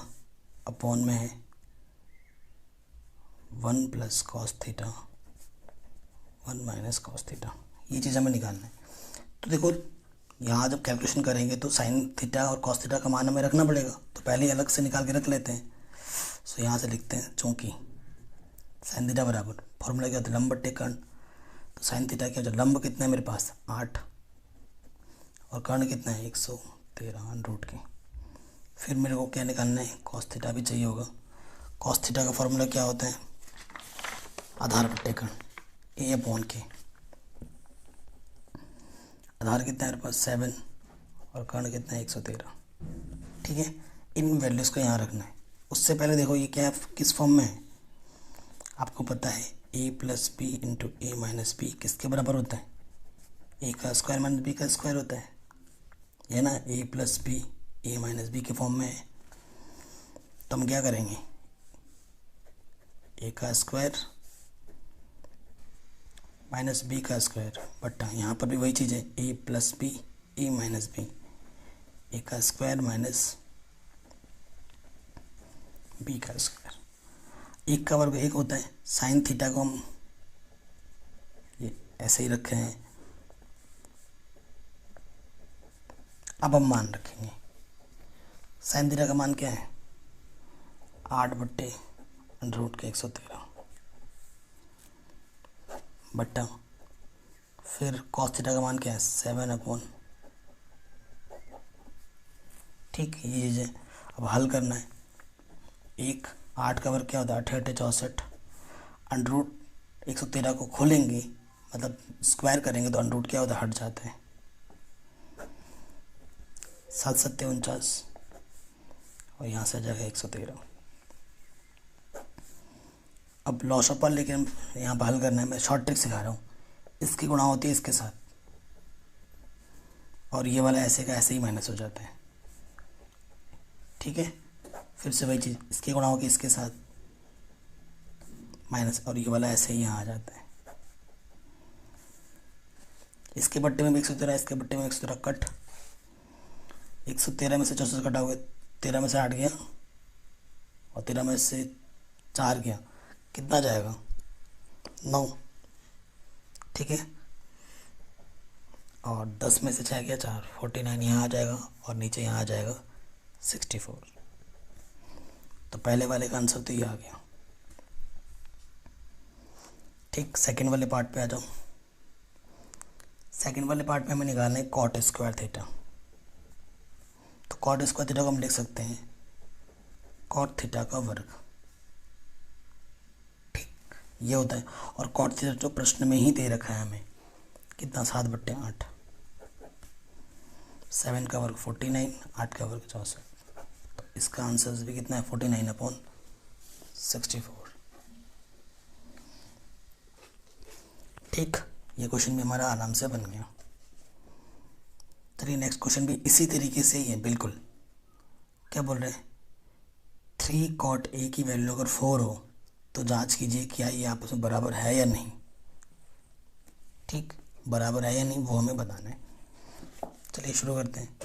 upon में है 1 plus cos theta 1 minus cos theta. ये चीज़ हमें निकालना है। तो देखो यहाँ जब कैलकुलेशन करेंगे तो साइन थीटा और कॉस थीटा का मान हमें रखना पड़ेगा, तो पहले ही अलग से निकाल के रख लेते हैं। सो यहाँ से लिखते हैं चूँकि साइन थीटा बराबर फॉर्मूला क्या होता है लंब बट्टे कर्ण, तो साइन थीटा क्या हो जाए, लंब कितना है मेरे पास 8 और कर्ण कितना है 113 √ के। फिर मेरे को क्या निकालना है, कॉस थीटा भी चाहिए होगा। कॉस थीटा का फॉर्मूला क्या होता है, आधार बट्टे कर्ण A/K। आधार कितना है मेरे पास 7 और कर्ण कितना है 113। ठीक है, इन वैल्यूज़ को यहाँ रखना है। उससे पहले देखो ये क्या किस फॉर्म में है, आपको पता है a + b × a - b किसके बराबर होता है, a का स्क्वायर माइनस b का स्क्वायर होता है, ये ना a + b a - b के फॉर्म में है। तो हम क्या करेंगे, a का स्क्वायर माइनस b का स्क्वायर बट्टा यहाँ पर भी वही चीज़ है a + b a - b, a का स्क्वायर माइनस b का स्क्वायर। एक का वर्ग 1 होता है। साइन थीटा को हम ये ऐसे ही रखे हैं। अब हम मान रखेंगे, साइन थीटा का मान क्या है 8/√के 113 बट्टा फिर कॉस थीटा का मान क्या है 7/। ठीक, ये चीज़ है। अब हल करना है, 8 का वर्ग क्या होता है 8 × 8 = √113 को खोलेंगे मतलब स्क्वायर करेंगे तो √ क्या होता है हट जाता है। 7 7 49 और यहाँ से आ जाएगा 113। अब लॉस ऑफ पावर लेकिन यहाँ पर हल करना है, मैं शॉर्ट ट्रिक सिखा रहा हूँ। इसकी गुणा होती है इसके साथ और ये वाला ऐसे का ऐसे ही माइनस हो जाता है। ठीक है, फिर से वही चीज़, इसकी गुणा होगी इसके साथ माइनस और ये वाला ऐसे ही यहाँ आ जाता है। इसके बट्टे में भी 113, इसके बट्टे में 113 कट। 113 में से 64 कटा हुआ, 13 में से 8 गया और 13 में से 4 गया, कितना जाएगा 9। ठीक है, और 10 में से 6 गया 4, 49 यहाँ आ जाएगा और नीचे यहाँ आ जाएगा 64। तो पहले वाले का आंसर तो ये आ गया। ठीक, सेकंड वाले पार्ट पे आ जाओ। सेकंड वाले पार्ट में हमें निकालना है कॉट स्क्वायर थीटा। तो कॉट स्क्वायर थीटा को हम लिख सकते हैं कॉट थीटा का वर्ग। ठीक, ये होता है। और कॉट थीटा जो प्रश्न में ही दे रखा है हमें, कितना 7/8, 7 का वर्ग 49, 8 का वर्ग 64। तो इसका आंसर भी कितना है 49/64। ठीक, ये क्वेश्चन भी हमारा आराम से बन गया। चलिए नेक्स्ट क्वेश्चन भी इसी तरीके से ही है बिल्कुल। क्या बोल रहे हैं, 3 cot A की वैल्यू अगर 4 हो तो जांच कीजिए क्या ये आपस में बराबर है या नहीं। ठीक, बराबर है या नहीं वो हमें बताना है। चलिए शुरू करते हैं।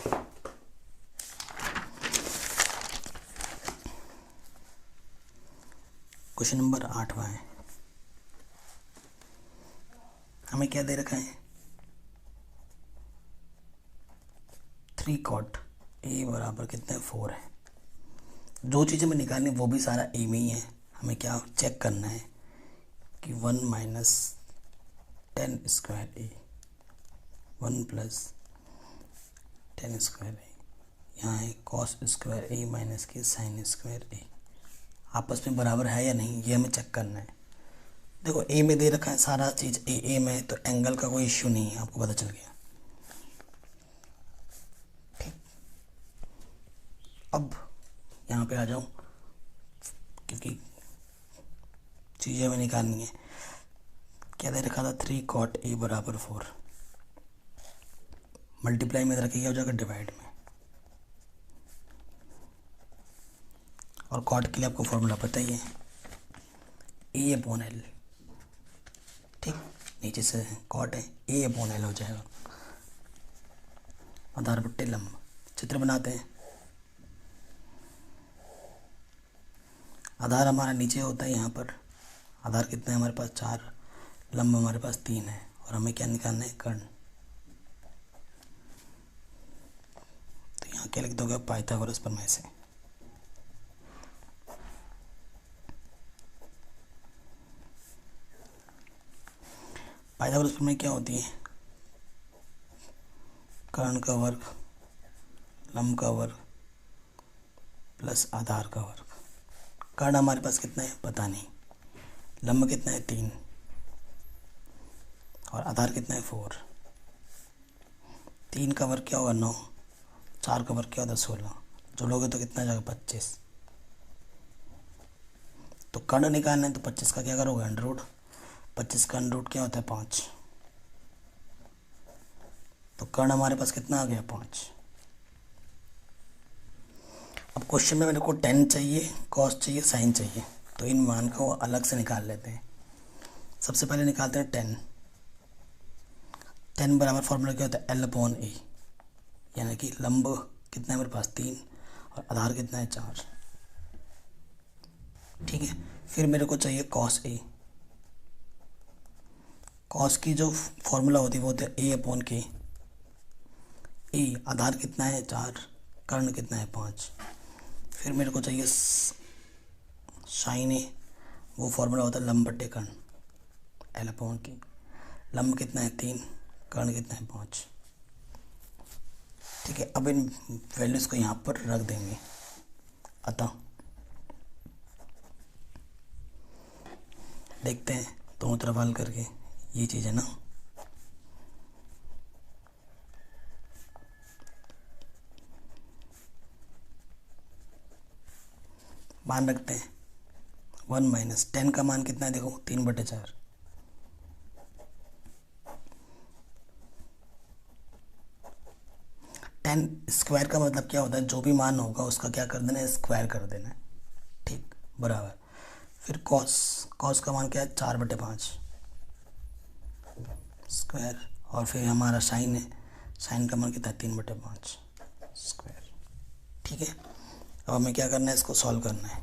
क्वेश्चन नंबर 8वां है। हमें क्या दे रखा है, 3 cot A बराबर कितना है 4 है। जो चीज़ें हमें निकालनी वो भी सारा ए में ही है। हमें क्या चेक करना है कि 1 - 10 स्क्वायर ए, 1 + 10 स्क्वायर ए, यहाँ है कॉस स्क्वायर ए माइनस के साइन स्क्वायर ए, आपस में बराबर है या नहीं ये हमें चेक करना है। देखो ए में दे रखा है सारा चीज़, ए में है तो एंगल का कोई इश्यू नहीं है, आपको पता चल गया। ठीक, अब यहाँ पे आ जाओ क्योंकि चीज़ें हमें निकालनी है। क्या दे रखा था, 3 cot A बराबर 4, मल्टीप्लाई में रखिए हो जाएगा डिवाइड में, और कॉट के लिए आपको फॉर्मूला पता ही है A/L। ठीक, नीचे से कॉट है A/L हो जाएगा। आधार बट्टे लंब, चित्र बनाते हैं। आधार हमारा नीचे होता है यहाँ पर, आधार कितना है हमारे पास 4, लंब हमारे पास 3 है और हमें क्या निकालना है कर्ण। तो यहाँ क्या लिख दोगे, पाइथागोरस प्रमेय से। पाइथागोरस प्रमेय क्या होती है, कर्ण का वर्ग, लंब का वर्ग प्लस आधार का वर्ग। कर्ण हमारे पास कितना है पता नहीं, लंब कितना है 3 और आधार कितना है 4। 3 का वर्ग क्या होगा 9, 4 का वर्ग क्या होगा 16, जोड़ोगे तो कितना जाएगा 25। तो कर्ण निकालना है तो 25 का क्या करोगे अंडर, 25 का अंडर क्या होता है 5। तो कर्ण हमारे पास कितना आ गया 5। अब क्वेश्चन में मेरे को tan चाहिए, cos चाहिए, sin चाहिए, तो इन मान को अलग से निकाल लेते हैं। सबसे पहले निकालते हैं tan। tan बराबर फॉर्मूला क्या होता है L/A, यानी कि लंब कितना है मेरे पास 3 और आधार कितना है 4। ठीक है, फिर मेरे को चाहिए cos A। cos की जो फॉर्मूला होती है वो होता है A/K। A आधार कितना है 4, कर्ण कितना है 5। फिर मेरे को चाहिए साइन ए, वो फॉर्मूला होता है लंब बट्टे कर्ण, L/K। लंब कितना है 3, कर्ण कितना है 5। ठीक है, अब इन वैल्यूज़ को यहाँ पर रख देंगे। अतः देखते हैं दोनों तरफ हल करके, ये चीज़ है ना। मान रखते हैं 1 माइनस 10 का मान कितना है, देखो 3/4। 10 स्क्वायर का मतलब क्या होता है, जो भी मान होगा उसका क्या कर देना है, स्क्वायर कर देना है। ठीक, बराबर। फिर कॉस का मान क्या है, 4/5 स्क्वायर। और फिर हमारा साइन है, साइन का मान कितना है, 3/5 स्क्वायर। ठीक है, अब हमें क्या करना है, इसको सॉल्व करना है।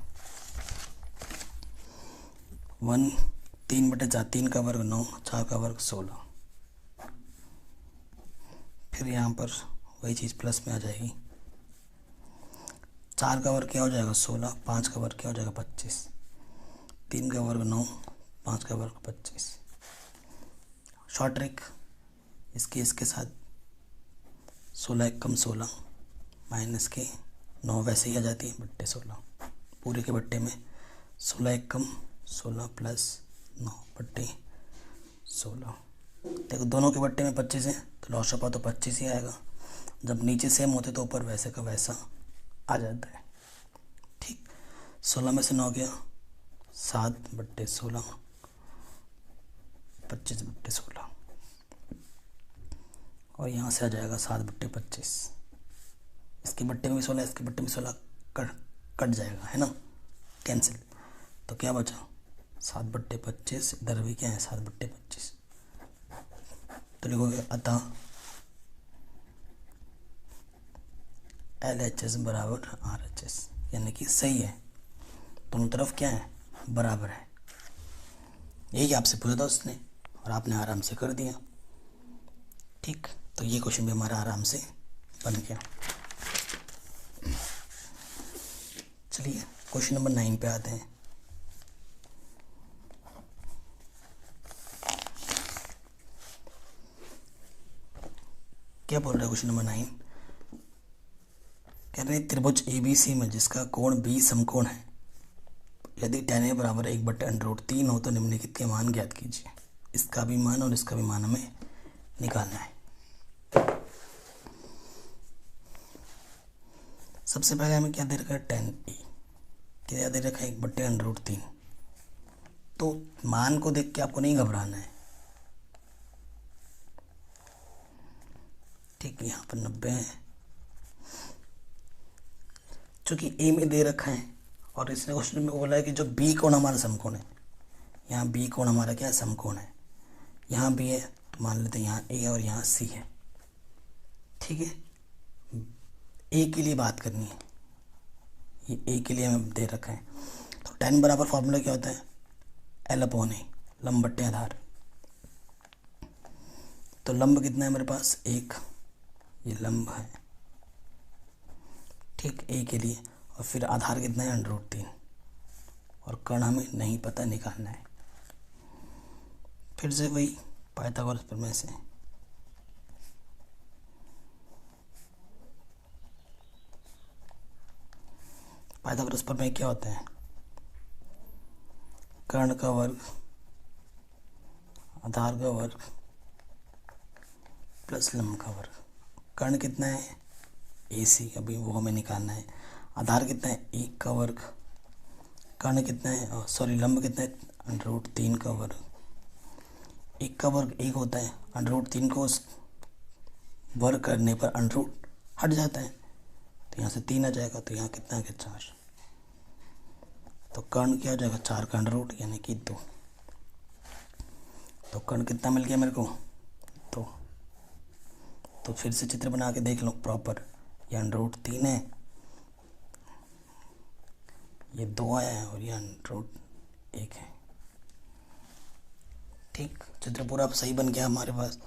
3/4, 3 का वर्ग 9, 4 का वर्ग 16। फिर यहाँ पर वही चीज़ प्लस में आ जाएगी। 4 का वर्ग क्या हो जाएगा, 16। 5 का वर्ग क्या हो जाएगा, 25। 3 का वर्ग 9, 5 का वर्ग 25। शॉर्ट ट्रिक, इसके साथ 16 एकम 16 माइनस के 9 वैसे ही आ जाती है, बट्टे 16। पूरे के बट्टे में 16 एकम 16 प्लस 9 बट्टे 16। देखो दोनों के बट्टे में 25 है, तो लॉस छपा तो 25 ही आएगा। जब नीचे सेम होते तो ऊपर वैसे का वैसा आ जाता है। ठीक, 16 में से 9 गया, 7/16, 25/16। और यहाँ से आ जाएगा 7/25। इसके बट्टे में भी 16, इसके बट्टे में 16 कट जाएगा, है ना, कैंसिल। तो क्या बचा, 7/25। इधर भी क्या है, 7/25। तो लिखोगे अतः LHS बराबर RHS, यानी कि सही है, दोनों तरफ क्या है, बराबर है। यही आपसे पूछा था उसने और आपने आराम से कर दिया। ठीक, तो ये क्वेश्चन भी हमारा आराम से बन गया। चलिए क्वेश्चन नंबर 9 पे आते हैं। क्या बोल रहा है क्वेश्चन नंबर 9, कह रहे हैं त्रिभुज ABC में जिसका कोण B समकोण है, यदि tan A बराबर 1/√3 हो तो निम्नलिखित के मान ज्ञात कीजिए। इसका भी मान और इसका भी मान हमें निकालना है। सबसे पहले हमें क्या दे रखा है, tan A क्या दे रखा है, 1/√3। तो मान को देख के आपको नहीं घबराना है। ठीक, यहाँ पर 90 है, चूँकि ए में दे रखा है और इसने क्वेश्चन में बोला है कि जो बी कोण हमारा समकोण है, यहाँ बी कोण हमारा क्या है, समकोण है। यहाँ बी है तो मान लेते हैं यहाँ ए और यहाँ सी है। ठीक है, ए के लिए बात करनी है, ये ए के लिए हमें दे रखा है। तो tan बराबर फॉर्मूला क्या होता है, L/A, लंब बट्टे आधार। तो लंब कितना है मेरे पास, 1, ये लंब है। ठीक, ए के लिए। और फिर आधार कितना है, √3। और कर्ण हमें नहीं पता, निकालना है। फिर से वही पाइथागोरस प्रमेय से। पाइथागोरस प्रमेय क्या होता है, कर्ण का वर्ग आधार का वर्ग प्लस लंब का वर्ग। कर्ण कितना है, AC, अभी वो हमें निकालना है। आधार कितना है, 1 का वर्ग। कर्ण कितना है, सॉरी लंब कितना है, √3 का वर्ग। 1 का वर्ग 1 होता है, √3 को वर्ग करने पर √ हट जाता है, तो यहाँ से 3 आ जाएगा। तो यहाँ कितना है, 4। तो कर्ण क्या हो जाएगा, 4 का √ यानी कि 2। तो कर्ण कितना मिल गया मेरे को, 2। तो फिर से चित्र बना के देख लो प्रॉपर, ये √3 है, ये 2 आया है और ये √1 है। ठीक, चित्र पूरा सही बन गया हमारे पास।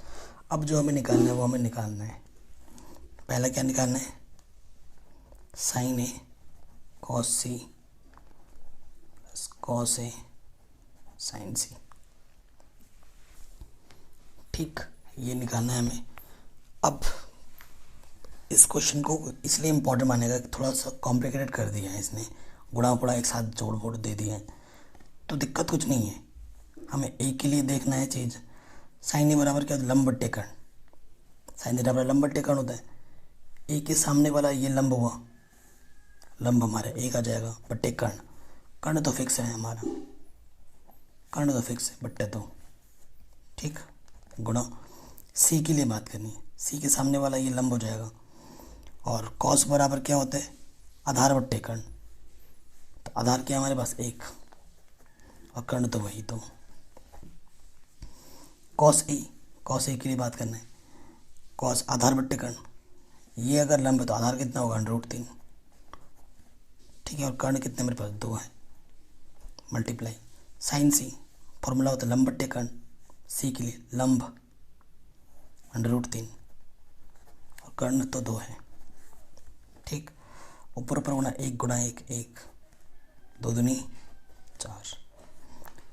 अब जो हमें निकालना है वो हमें निकालना है। पहला क्या निकालना है, sin A cos C plus cos A sin C। ठीक, ये निकालना है हमें। अब इस क्वेश्चन को इसलिए इम्पोर्टेंट मानेगा कि थोड़ा सा कॉम्प्लिकेटेड कर दिया है इसने, गुणा फुड़ा एक साथ जोड़ फोड़ दे दिया है। तो दिक्कत कुछ नहीं है, हमें ए के लिए देखना है चीज़। sin A बराबर क्या होता है, लंब बट्टे कर्ण। sin A बराबर लंब बट्टे कर्ण होता है। ए के सामने वाला ये लंब हुआ, लंब हमारा 1 आ जाएगा बट्टे कर्ण। कर्ण तो फिक्स है हमारा, कर्ण तो फिक्स है, बट्टे तो ठीक। गुणा सी के लिए बात करनी है, सी के सामने वाला ये लंब हो जाएगा, और कॉस बराबर क्या होता है, आधार बट्टे कर्ण। तो आधार क्या है हमारे पास, 1, और कर्ण तो वही, तो कॉस ए, कॉस ए के लिए बात करना है, कॉस आधार बट्टे कर्ण, ये अगर लंब है तो आधार कितना होगा, √3, ठीक है। और कर्ण कितने मेरे पास, 2 है, मल्टीप्लाई साइन सी, फॉर्मूला होता है लंब बट्टे कर्ण, सी के लिए लंब √3, और कर्ण तो 2 है, ठीक। ऊपर ऊपर होना 1 गुणा 1, 1, 2 दूनी 4,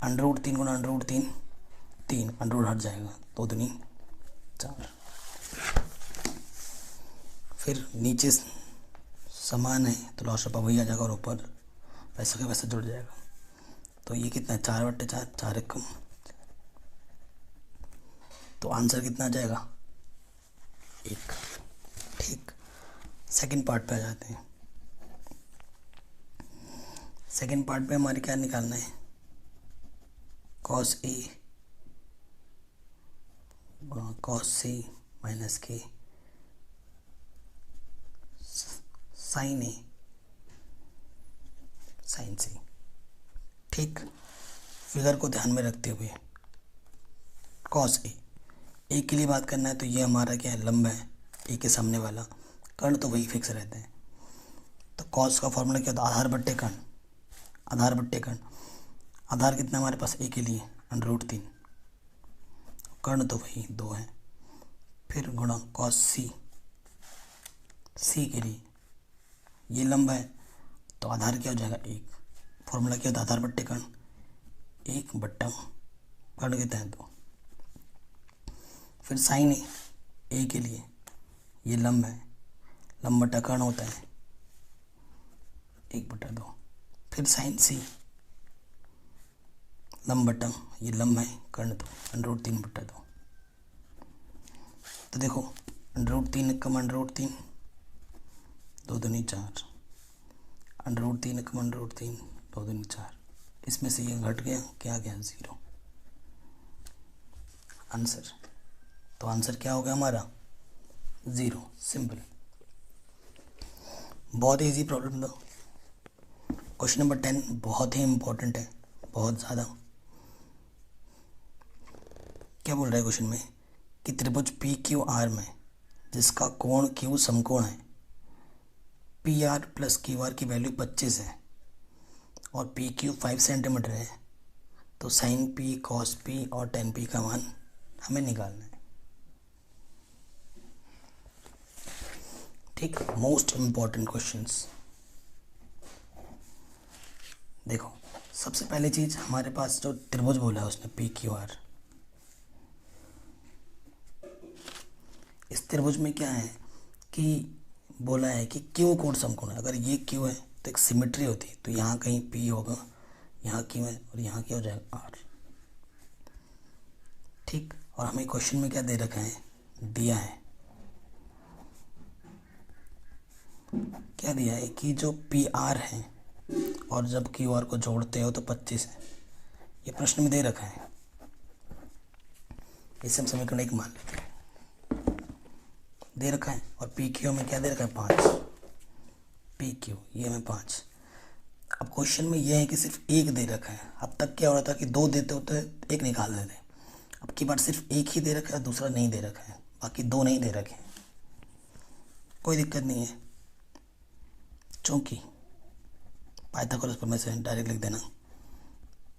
√3 गुणा √3 3, अंडर हट जाएगा, 2 दूनी 4। फिर नीचे समान है तो लॉस ऑफ वही आ जाएगा, और ऊपर वैसा का वैसा जुड़ जाएगा। तो ये कितना है, 4/4, 4 कम, तो आंसर कितना आ जाएगा, 1, ठीक। सेकंड पार्ट पे आ जाते हैं। सेकंड पार्ट पे हमारे क्या निकालना है, cos A cos C minus के साइन ए साइन सी, ठीक। फिगर को ध्यान में रखते हुए कॉस ए के लिए बात करना है, तो ये हमारा क्या है, लंब है, ए के सामने वाला, कर्ण तो वही फिक्स रहते हैं। तो कॉस का फॉर्मूला क्या होता है, आधार बट्टे कर्ण, आधार बट्टे कर्ण, आधार कितना हमारे पास ए के लिए √3, कर्ण तो वही 2 है। फिर गुणा कॉस सी के लिए ये लंब है, तो आधार क्या हो जाएगा, 1, फॉर्मूला क्या होता है, आधार बट्टे कर्ण, 1 बट्टा कर्ण कितना है, 2। फिर साइन ए के लिए ये लंब है, लंब बट्टा कर्ण होता है 1/2। फिर साइन सी लंब बट्टा ये लंब है, कर्ण तो √3/2। तो देखो √3 कम √3, 2 दूनी 4, √3 कम √3, 2 दूनी 4, इसमें से ये घट गया, क्या गया, 0 आंसर। तो आंसर क्या हो गया हमारा, 0, सिंपल। बहुत इजी प्रॉब्लम था। क्वेश्चन नंबर 10 बहुत ही इंपॉर्टेंट है, बहुत ज़्यादा। क्या बोल रहा है क्वेश्चन में कि त्रिभुज पी क्यू आर में जिसका कोण क्यू समकोण है, P R plus Q R की वैल्यू 25 है और पी क्यू 5 सेंटीमीटर है, तो साइन पी कॉस पी और टेन पी का मान हमें निकालना है, ठीक। Most important questions. देखो सबसे पहली चीज हमारे पास जो त्रिभुज बोला है उसने पी क्यू आर, इस त्रिभुज में क्या है कि बोला है कि क्यू कोण समकोण है। अगर ये क्यू है तो एक सिमेट्री होती है, तो यहाँ कहीं पी होगा, यहाँ क्यू है और यहाँ क्या हो जाएगा, आर, ठीक। और हमें क्वेश्चन में क्या दे रखा है, दिया है, क्या दिया है कि जो पी आर है और जब क्यू आर को जोड़ते हो तो 25 है, ये प्रश्न में दे रखा है। इसे हम समीकरण 1 मान लेते हैं, दे रखा है। और पी क्यू में क्या दे रखा है, 5, पी क्यू ये में 5। अब क्वेश्चन में ये है कि सिर्फ 1 दे रखा है। अब तक क्या हो रहा था कि 2 देते होते 1 निकाल देते, अब की बार सिर्फ 1 ही दे रखा है, दूसरा नहीं दे रखा है, बाकी 2 नहीं दे रखे हैं, कोई दिक्कत नहीं है। चूंकि पाइथागोरस प्रमेय से डायरेक्ट लिख देना,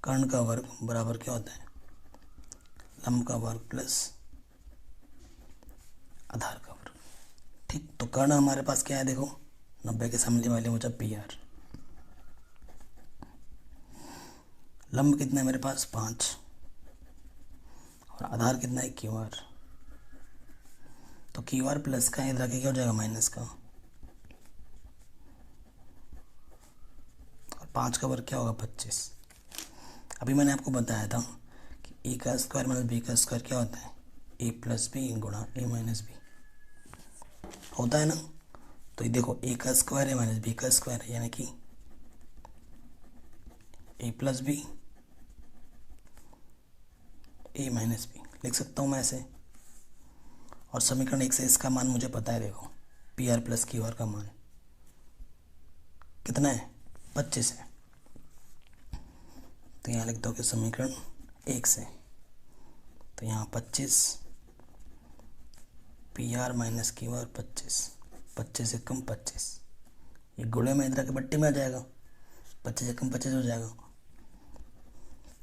कर्ण का वर्ग बराबर क्या होता है, लंब का वर्ग प्लस आधार का वर्ग, ठीक। तो कर्ण हमारे पास क्या है, देखो 90 के सामने वाले मुझे पी आर, लंब कितना है मेरे पास 5 और आधार कितना है क्यू आर। तो क्यू आर प्लस का इधर आके क्या हो जाएगा, माइनस का, और 5 का वर्ग क्या होगा, 25। अभी मैंने आपको बताया था कि ए का स्क्वायर माइनस बी का स्क्वायर क्या होता है, ए प्लस बी गुणा ए माइनस बी होता है ना। तो ये देखो ए का स्क्वायर है माइनस बी का स्क्वायर है, यानी कि ए प्लस बी ए माइनस बी लिख सकता हूँ मैं ऐसे। और समीकरण 1 से इसका मान मुझे पता है, देखो P R plus Q R का मान कितना है, 25 है। तो यहाँ लिख दो कि समीकरण 1 से, तो यहाँ 25 P R minus Q R 25 से कम 25, ये गुणे में इधर के बट्टे में आ जाएगा, 25 से कम 25 हो जाएगा।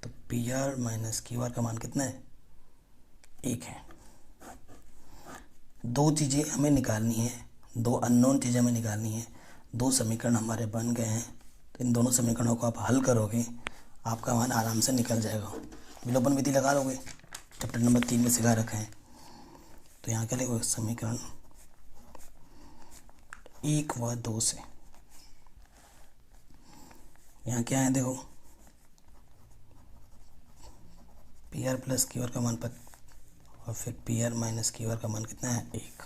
तो P R minus Q R का मान कितना है, 1 है। दो चीज़ें हमें निकालनी है, दो अननोन चीज़ें हमें निकालनी है। दो समीकरण हमारे बन गए हैं, तो इन दोनों समीकरणों को आप हल करोगे, आपका मान आराम से निकल जाएगा। विलोपन विधि लगा लोगे, चैप्टर नंबर 3 में सिखा रखा है। तो यहाँ क्या लिखोगे, समीकरण 1 व 2 से, यहाँ क्या है देखो, P R plus Q R का मान और फिर P R minus Q R का मान कितना है, 1।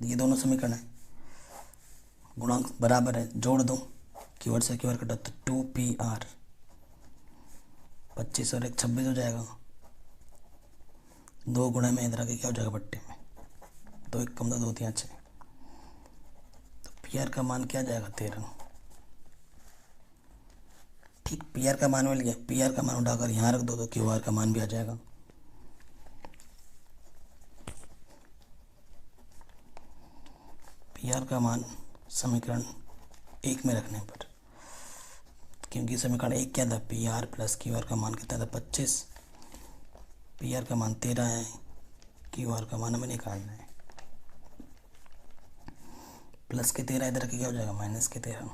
ये दोनों समीकरण है, गुणांक बराबर है, जोड़ दो, क्यू आर से क्यू आर कटा तो 2 पी आर, 25 और 1 26 हो जाएगा। 2 गुणे में इधर आके क्या हो जाएगा, बट्टे में 2 1 कम 2 3 6, तो पी आर का मान क्या जाएगा, 13। ठीक, पी आर का मान मिल गया। पी आर का मान उठाकर यहाँ रख दो तो क्यू आर का मान भी आ जाएगा। पी आर का मान समीकरण 1 में रखने पर, क्योंकि समीकरण 1 क्या था, P R plus Q R का मान कितना था, 25, पी आर का मान 13 है, क्यू आर का मान हमें निकालना है। प्लस के 13 इधर के क्या हो जाएगा, माइनस के 13,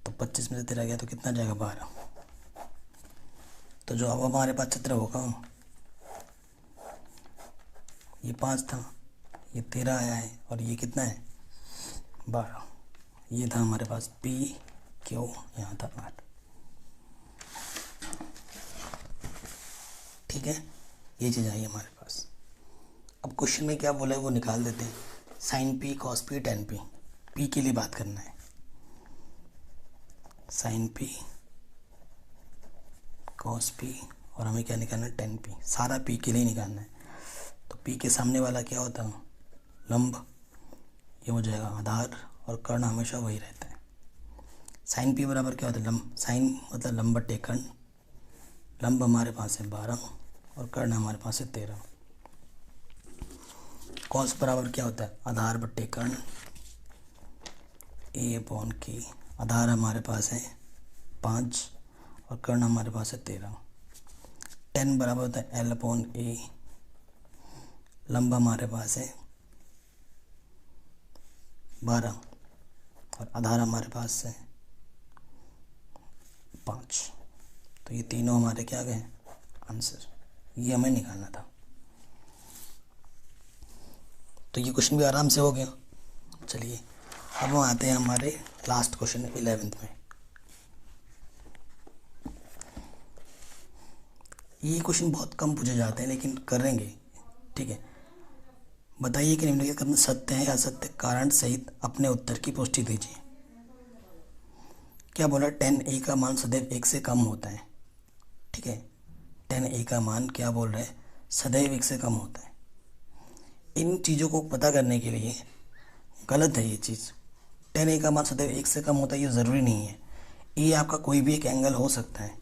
तो 25 में से 13 गया तो कितना जाएगा, 12। तो जो अब हमारे पास चित्र होगा, ये 5 था, ये 13 आया है, और ये कितना है, 12। ये था हमारे पास पी क्यू, यहाँ था आर। ठीक है, ये चीज़ आई हमारे पास। अब क्वेश्चन में क्या बोला है वो निकाल देते हैं। Sine P, cos P, tan P. P के लिए बात करना है, साइन पी, कॉस पी, और हमें क्या निकालना है, टेन पी। सारा पी के लिए निकालना है। तो पी के सामने वाला क्या होता है, लंब, ये हो जाएगा आधार, और कर्ण हमेशा वही रहता है। साइन पी बराबर क्या होता है, लंब, साइन मतलब लंब बटे कर्ण। लंब हमारे पास है 12 और कर्ण हमारे पास है 13। कॉस बराबर क्या होता है, आधार बटे कर्ण, ए अपॉन के। आधार हमारे पास है 5 और कर्ण हमारे पास है 13। टेन बराबर होता है एल अपॉन ए। लंब हमारे पास है 12 और आधार हमारे पास है 5। तो ये तीनों हमारे क्या गए, आंसर। ये हमें निकालना था। तो ये क्वेश्चन भी आराम से हो गया। चलिए अब हम आते हैं हमारे लास्ट क्वेश्चन 11th में। ये क्वेश्चन बहुत कम पूछे जाते हैं लेकिन करेंगे, ठीक है। बताइए कि निम्नलिखित कथन सत्य है या असत्य, कारण सहित अपने उत्तर की पुष्टि दीजिए। क्या बोला, 10a का मान सदैव 1 से कम होता है, ठीक है। 10a का मान क्या बोल रहे हैं, सदैव 1 से कम होता है। इन चीज़ों को पता करने के लिए गलत है ये चीज़। 10a का मान सदैव 1 से कम होता है ये ज़रूरी नहीं है। ये आपका कोई भी एक एंगल हो सकता है।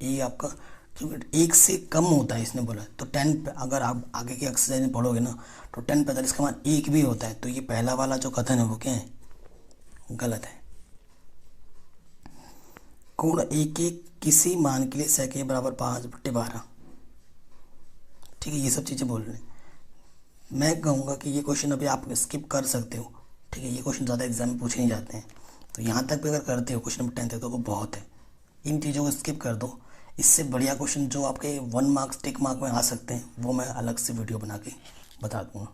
ये आपका क्योंकि 1 से कम होता है इसने बोला, तो 10, अगर आप आगे के एक्सरसाइज में पढ़ोगे ना तो 1045 का मान 1 भी होता है। तो ये पहला वाला जो कथन है वो क्या है, गलत है। कोण एक किसी मान के लिए sec a बराबर 5/12, ठीक है। ये सब चीज़ें बोल रहे हैं। मैं कहूँगा कि ये क्वेश्चन अभी आप स्किप कर सकते हो, ठीक है। ये क्वेश्चन ज़्यादा एग्जाम में पूछे नहीं जाते हैं, तो यहाँ तक भी अगर करते हो क्वेश्चन नंबर 10 तक तो वो बहुत है। इन चीज़ों को स्किप कर दो। इससे बढ़िया क्वेश्चन जो आपके 1 मार्क्स टिक मार्क में आ सकते हैं वो मैं अलग से वीडियो बना के बता दूँगा।